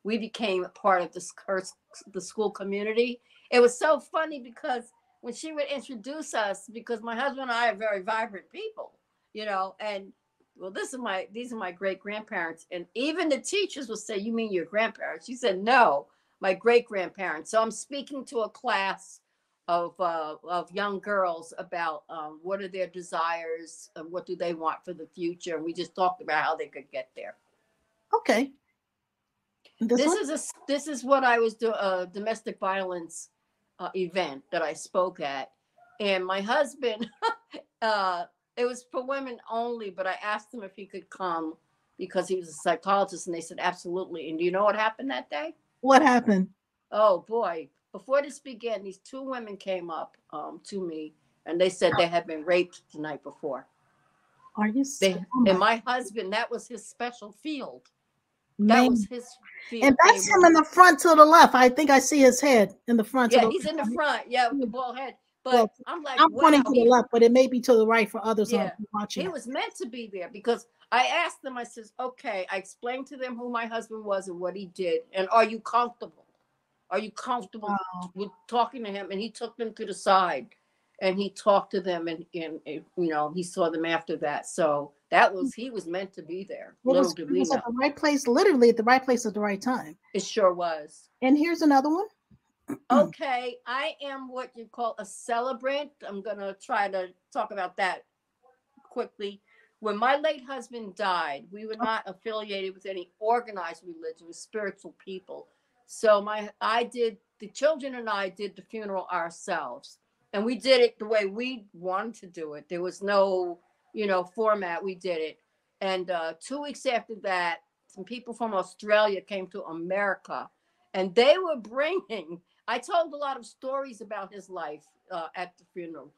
we became a part of the school community. It was so funny because when she would introduce us, because my husband and I are very vibrant people, and well, these are my great grandparents, and even the teachers will say, "You mean your grandparents?" She said, "No, my great grandparents." So I'm speaking to a class of young girls about what are their desires and what do they want for the future, and we just talked about how they could get there. okay. This one, This is what I was doing, a domestic violence event that I spoke at, and my husband, uh, it was for women only, but I asked him if he could come because he was a psychologist, and they said absolutely. And do you know what happened that day? what happened? Oh boy. Before this began, these two women came up to me, and they said they had been raped the night before. Are you? Oh And my my husband, that was his special field. That was man! his And field. They that's were, him in the front to the left. I think I see his head in the front to yeah, the he's in the front, yeah, with the left. bald head. Well, But I'm like, I'm pointing wow, to the left, but it may be to the right for others who are yeah, watching he it. was meant to be there because I asked them, I says, okay, I explained to them who my husband was and what he did. And are you comfortable? Are you comfortable Wow. with talking to him? And he took them to the side. and he talked to them, and he saw them after that. So he was meant to be there. Little did It we was at know. the right place, literally at the right place at the right time. It sure was. And here's another one. Okay, I am what you call a celebrant. I'm gonna try to talk about that quickly. When my late husband died, we were not affiliated with any organized religion, with spiritual people. So the children and I did the funeral ourselves. And we did it the way we wanted to do it. There was no, format. We did it. And 2 weeks after that, some people from Australia came to America, and they were bringing, I told a lot of stories about his life at the funeral,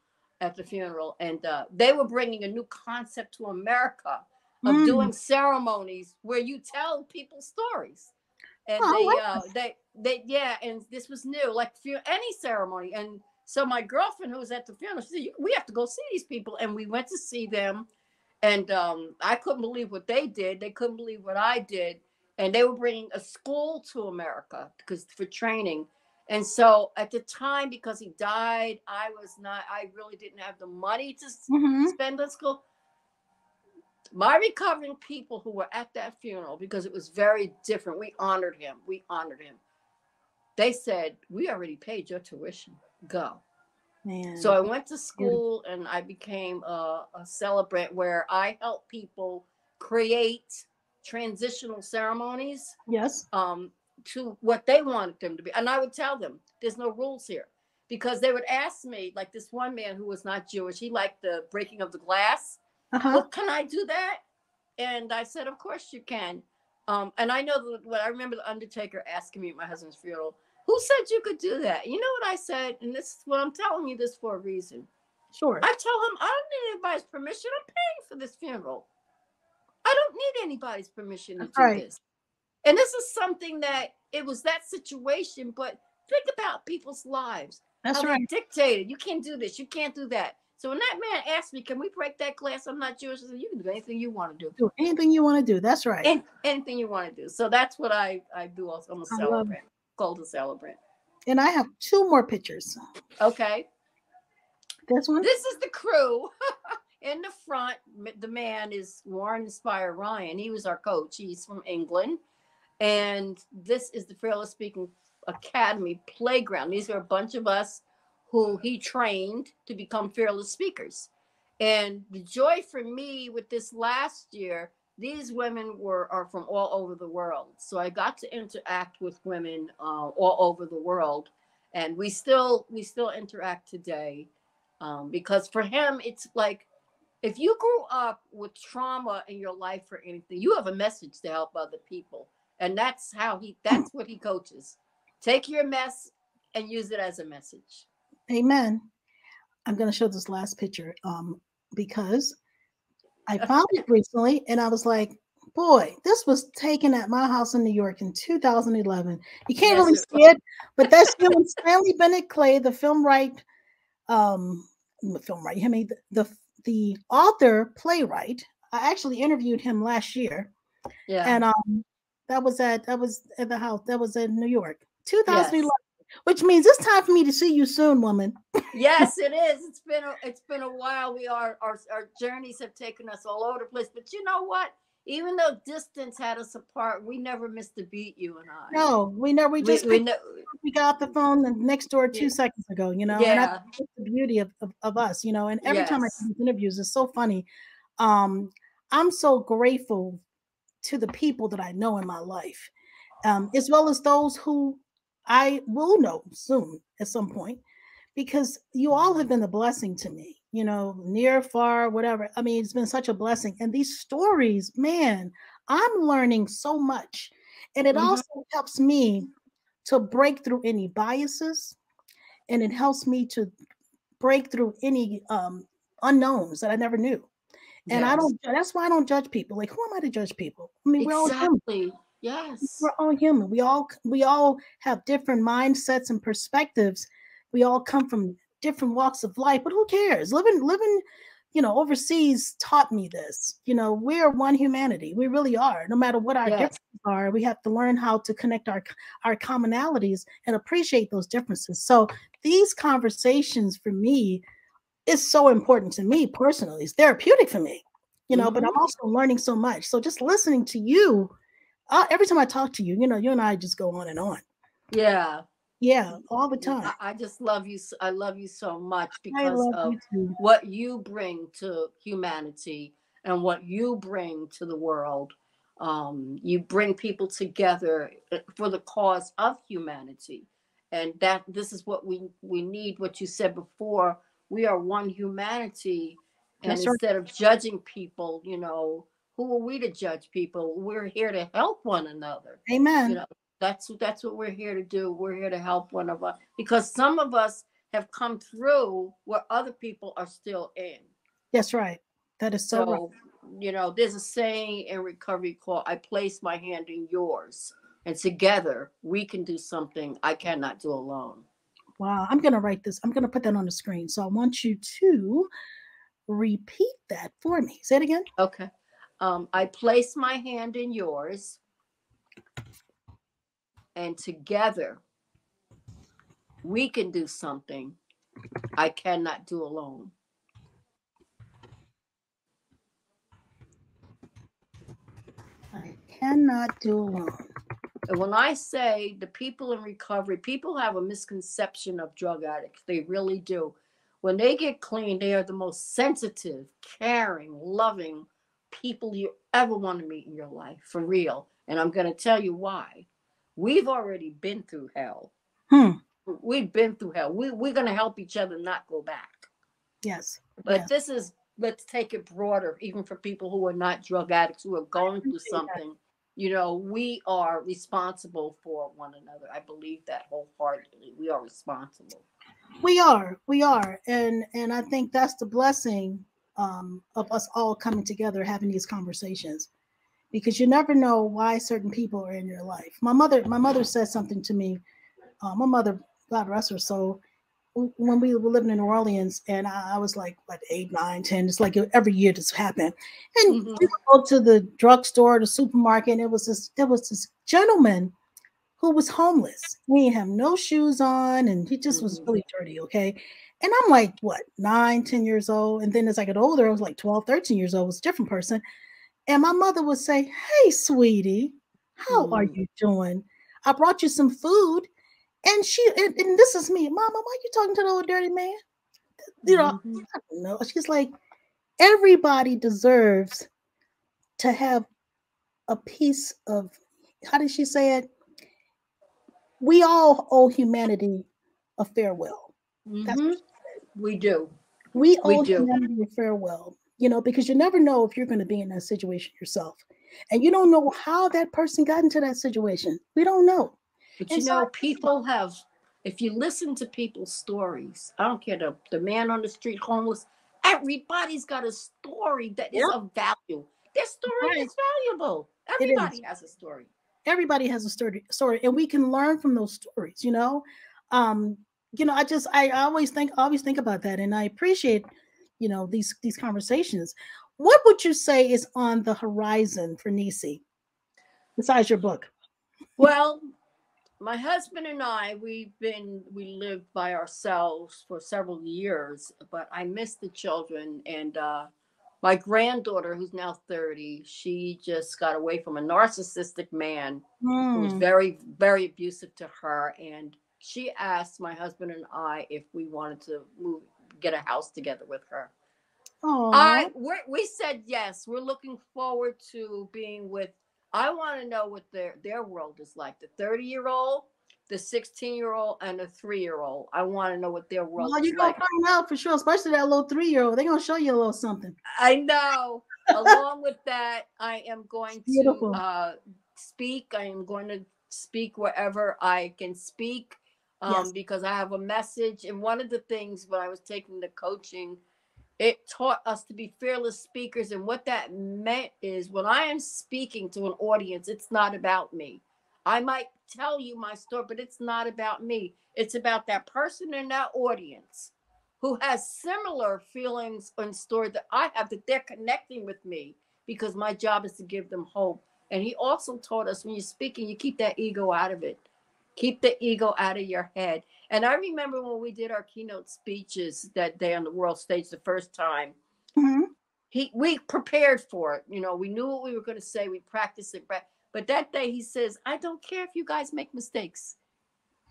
and they were bringing a new concept to America of doing ceremonies where you tell people stories. And and this was new, like any ceremony. And so my girlfriend, who was at the funeral, she said, we have to go see these people. And we went to see them, and I couldn't believe what they did. They couldn't believe what I did. And they were bringing a school to America for training. And so at the time, because he died, I really didn't have the money to spend at school. My recovering people who were at that funeral, because it was very different, we honored him. They said, we already paid your tuition. Go. Man. So I went to school, and I became a celebrant where I help people create transitional ceremonies. Yes. To what they wanted them to be. And I would tell them, there's no rules here. Because they would ask me, like this one man who was not Jewish, he liked the breaking of the glass. Well, can I do that? And I said, of course you can. And I know I remember the undertaker asking me at my husband's funeral, who said you could do that? You know what I said? And this is what I'm telling you this for a reason. Sure. I told him, I don't need anybody's permission. I'm paying for this funeral. I don't need anybody's permission to do this. And this is something that it was that situation, but think about people's lives. That's right. They dictated, you can't do this, you can't do that. So when that man asked me, can we break that glass? I'm not Jewish. I said, you can do anything you want to do. Do anything you want to do. That's right. Anything you want to do. So that's what I do also. I'm a celebrant, called a celebrant. And I have 2 more pictures. Okay. This one? This is the crew. In the front, the man is Warren Inspire Ryan. He was our coach. He's from England. And this is the Fearless Speaking Academy playground. These are a bunch of us who he trained to become fearless speakers. And the joy for me with this last year, these women are from all over the world. So I got to interact with women all over the world. And we still interact today because for him, it's like, if you grew up with trauma in your life or anything, you have a message to help other people. And that's what he coaches. Take your mess and use it as a message. Amen. I'm going to show this last picture because I found it recently, and I was like, boy, this was taken at my house in New York in 2011. You can't really see it, but that's when Stanley Bennett Clay, the author, playwright. I actually interviewed him last year. Yeah. And that was at the house. That was in New York, 2011, which means it's time for me to see you soon, woman. Yes, it is. It's been a while. Our journeys have taken us all over the place. But you know what? Even though distance had us apart, we never missed a beat, you and I. No, we never. We got the phone next door 2 seconds ago, And that's the beauty of us, And every time I do these interviews, it's so funny. I'm so grateful to the people that I know in my life, as well as those who I will know soon at some point, because you all have been a blessing to me, near, far, whatever. I mean, it's been such a blessing. And these stories, man, I'm learning so much. And it also helps me to break through any biases, and it helps me to break through any unknowns that I never knew. And that's why I don't judge people. Like, who am I to judge people? I mean, we're all human. Yes. We're all human. We all have different mindsets and perspectives. We all come from different walks of life, but who cares? Living, overseas taught me this. We're one humanity. We really are. No matter what our differences are, we have to learn how to connect our commonalities and appreciate those differences. So these conversations for me it's so important to me personally. It's therapeutic for me, but Mm-hmm. I'm also learning so much. So just listening to you, every time I talk to you, you and I just go on and on. Yeah. Yeah, all the time. I just love you. I love you so much I because love of you too. what you bring to humanity and what you bring to the world. You bring people together for the cause of humanity, and that this is what we need. What you said before, we are one humanity, and That's right. instead of judging people, who are we to judge people? We're here to help one another. You Amen. know, that's what we're here to do. We're here to help one of us because some of us have come through where other people are still in. That's right. That is so right. So, there's a saying in recovery called I place my hand in yours. And together we can do something I cannot do alone. Wow. I'm going to write this. I'm going to put that on the screen. So I want you to repeat that for me. Say it again. Okay. I place my hand in yours, and together we can do something I cannot do alone. I cannot do alone. And when I say the people in recovery, people have a misconception of drug addicts. They really do. When they get clean, they are the most sensitive, caring, loving people you ever want to meet in your life, for real. And I'm going to tell you why. We've already been through hell. Hmm. We've been through hell. We're going to help each other not go back. Yes. But Yes. this is, let's take it broader, even for people who are not drug addicts, who are going through Appreciate that. something. We are responsible for one another. I believe that wholeheartedly. We are responsible. We are, and I think that's the blessing of us all coming together, having these conversations, because you never know why certain people are in your life. My mother said something to me. My mother, God rest her soul, when we were living in New Orleans, and I was like, what, 8, 9, 10. It's like every year this happened, and Mm-hmm. we would go to the drugstore, the supermarket, and there was this gentleman who was homeless. He didn't have no shoes on, and he just was Mm-hmm. really dirty. Okay. And I'm like, what, 9, 10 years old? And then as I got older, I was like 12, 13 years old, was a different person. And my mother would say, hey, sweetie, how are Mm-hmm. you doing? I brought you some food. And this is me, Mama, why are you talking to the old dirty man? Mm-hmm. I don't know. She's like, everybody deserves to have a piece of, how did she say it? We all owe humanity a farewell. That's Mm-hmm. what she said. We do. We We owe do. humanity a farewell, because you never know if you're going to be in that situation yourself. And you don't know how that person got into that situation. We don't know. But And so I just people have, if you listen to people's stories, I don't care the man on the street homeless, everybody's got a story that is Yep, of value. Their story right. is valuable. It is. Everybody has a story. Everybody has a story, and we can learn from those stories. Um, I always think about that, and I appreciate, these conversations. What would you say is on the horizon for Nisi besides your book? Well, my husband and I, we lived by ourselves for several years, but I miss the children. And my granddaughter, who's now 30, she just got away from a narcissistic man who was Hmm. very, very abusive to her. And she asked my husband and I if we wanted to move, get a house together with her. Oh, We said yes. We're looking forward to being with. I want to know what their world is like. The 30-year-old, the 16-year-old, and the 3-year-old. I want to know what their world well, is you're gonna like. find out for sure, especially that little 3-year-old. They're gonna show you a little something. I know. Along with that, I am It's going to beautiful. speak. I am going to speak wherever I can speak, Yes. because I have a message. And one of the things when I was taking the coaching, it taught us to be fearless speakers. And what that meant is when I am speaking to an audience, it's not about me. I might tell you my story, but it's not about me. It's about that person in that audience who has similar feelings and story that I have, that they're connecting with me, because my job is to give them hope. And he also taught us when you're speaking, you keep that ego out of it. Keep the ego out of your head. And I remember when we did our keynote speeches that day on the world stage the first time, Mm-hmm. we prepared for it. You know, we knew what we were going to say. We practiced it. But that day he says, I don't care if you guys make mistakes.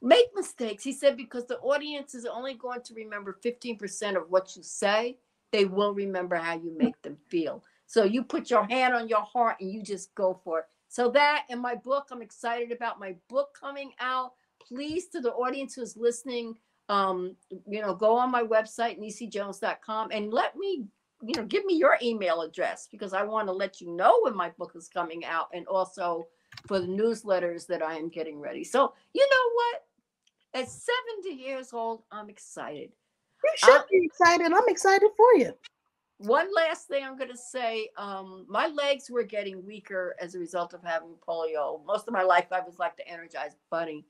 Make mistakes. He said, because the audience is only going to remember 15% of what you say. They will remember how you make them feel. So you put your hand on your heart and you just go for it. So that and my book, I'm excited about my book coming out. Please, to the audience who's listening, go on my website, neecyjones.com, and let me, give me your email address, because I want to let you know when my book is coming out, and also for the newsletters that I am getting ready. So you know what? At 70 years old, I'm excited. You should be excited. I'm excited for you. One last thing I'm going to say, my legs were getting weaker as a result of having polio. Most of my life, I was like the energized bunny.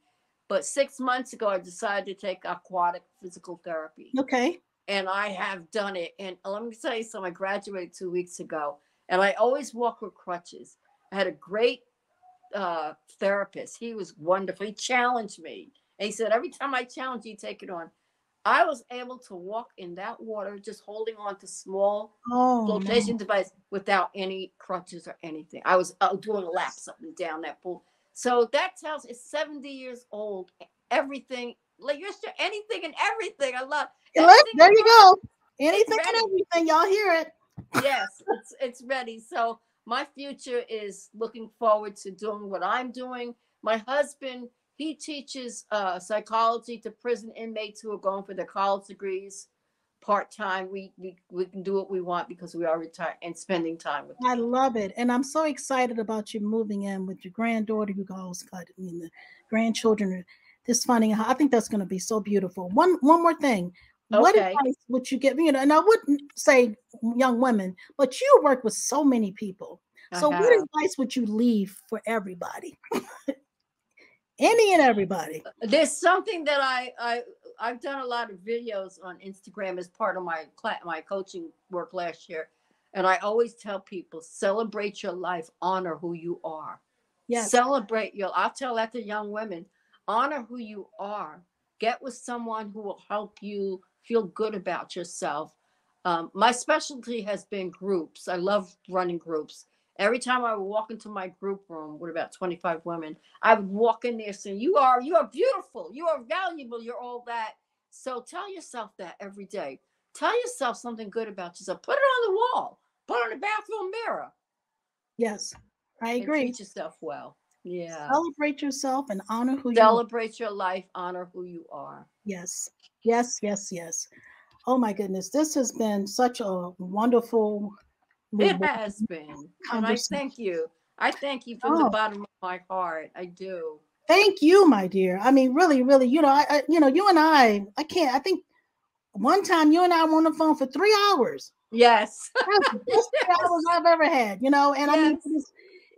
But 6 months ago, I decided to take aquatic physical therapy. Okay. And I have done it. And let me tell you something, I graduated 2 weeks ago. And I always walk with crutches. I had a great therapist. He was wonderful. He challenged me. And he said, every time I challenge you, take it on. I was able to walk in that water, just holding on to small flotation device without any crutches or anything. I was doing laps up and down that pool. So that tells it's 70 years old. Everything, like you're sure anything and everything. I love. There you go. Anything and everything. Y'all hear it? Yes, it's ready. So my future is looking forward to doing what I'm doing. My husband, he teaches psychology to prison inmates who are going for their college degrees part-time. We can do what we want because we are retired and spending time with them. I love it. And I'm so excited about you moving in with your granddaughter. You guys got the grandchildren. This funding, I think that's going to be so beautiful. One more thing. What advice would you give? And I wouldn't say young women, but you work with so many people. So what advice would you leave for everybody? Any and everybody. There's something that I've done a lot of videos on Instagram as part of my coaching work last year. And I always tell people, celebrate your life, honor who you are. Yes. Celebrate I'll tell that to young women, honor who you are. Get with someone who will help you feel good about yourself. My specialty has been groups. I love running groups. Every time I would walk into my group room with about 25 women, I would walk in there saying, you are beautiful, you are valuable, you're all that. So tell yourself that every day. Tell yourself something good about yourself. Put it on the wall. Put it on the bathroom mirror. Yes, I agree. And treat yourself well. Yeah. Celebrate yourself and honor who you are. Celebrate your life, honor who you are. Yes. Yes, yes, yes. Oh my goodness. This has been such a wonderful It has been. And I thank you. I thank you from the bottom of my heart. I do. Thank you, my dear. I mean, really, really, you and I can't, I think one time you and I were on the phone for 3 hours. Yes. That's the best 3 hours I've ever had, and I mean,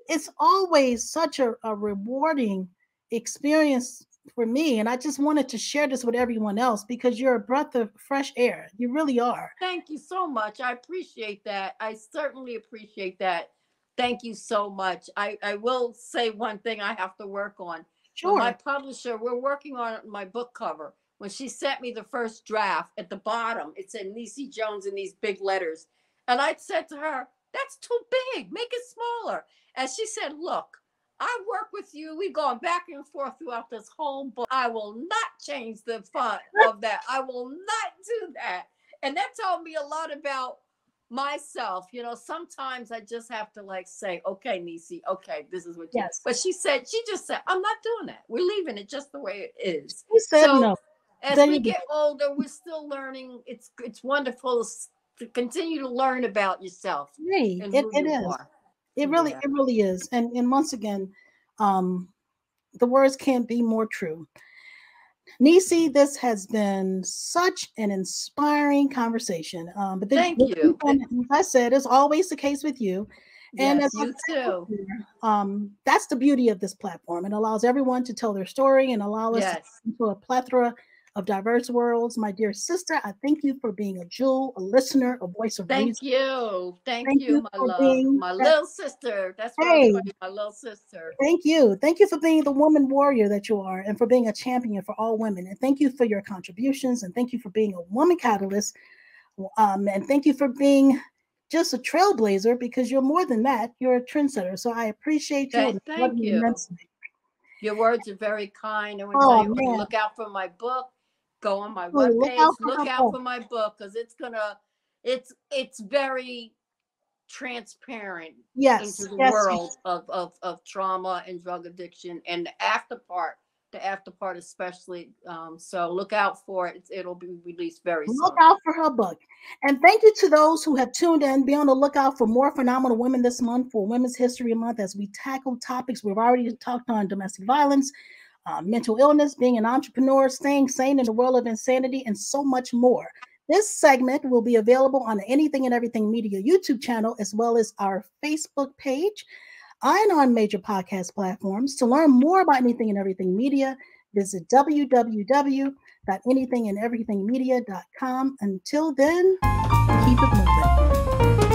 it's always such a rewarding experience for me. And I just wanted to share this with everyone else because you're a breath of fresh air. You really are. Thank you so much. I appreciate that. I certainly appreciate that. Thank you so much. I will say one thing I have to work on. Sure. When my publisher, we're working on my book cover. When she sent me the first draft, at the bottom, it said Neecy Jones in these big letters. And I said to her, that's too big. Make it smaller. And she said, look, I work with you. We've gone back and forth throughout this whole book. I will not change the font of that. I will not do that. And that told me a lot about myself. Sometimes I just have to say, okay, Neecy, okay, this is what you. Yes. But she just said, I'm not doing that. We're leaving it just the way it is. She said no. As we get older, we're still learning. It's wonderful to continue to learn about yourself. Hey, it is. It really is. And once again, the words can't be more true. Neecy, this has been such an inspiring conversation. But thank you. As I said, it's always the case with you. And yes, you too. That's the beauty of this platform. It allows everyone to tell their story and allow us to a plethora of diverse worlds. My dear sister, I thank you for being a jewel, a listener, a voice of Thank reason. you. Thank Thank you, you my for love. being My that. little sister. That's what I was Hey, calling you, my little sister. thank you. Thank you for being the woman warrior that you are and for being a champion for all women. And thank you for your contributions. And thank you for being a woman catalyst. And thank you for being just a trailblazer because you're more than that. You're a trendsetter. So I appreciate you and I love Thank you you. immensely. Your words are very kind. I'm going to tell Oh, you, man. look out for my book. Go on my Oh, look webpage. out for Look her out book. for my book because it's very transparent into Yes, the yes, world of trauma and drug addiction and the after part especially. So look out for it. It'll be released very look soon. out for her book. And thank you to those who have tuned in. Be on the lookout for more phenomenal women this month for Women's History Month as we tackle topics we've already talked on: domestic violence, mental illness, being an entrepreneur, staying sane in the world of insanity, and so much more. This segment will be available on the Anything and Everything Media YouTube channel, as well as our Facebook page and on major podcast platforms. To learn more about Anything and Everything Media, visit www.anythingandeverythingmedia.com. Until then, keep it moving.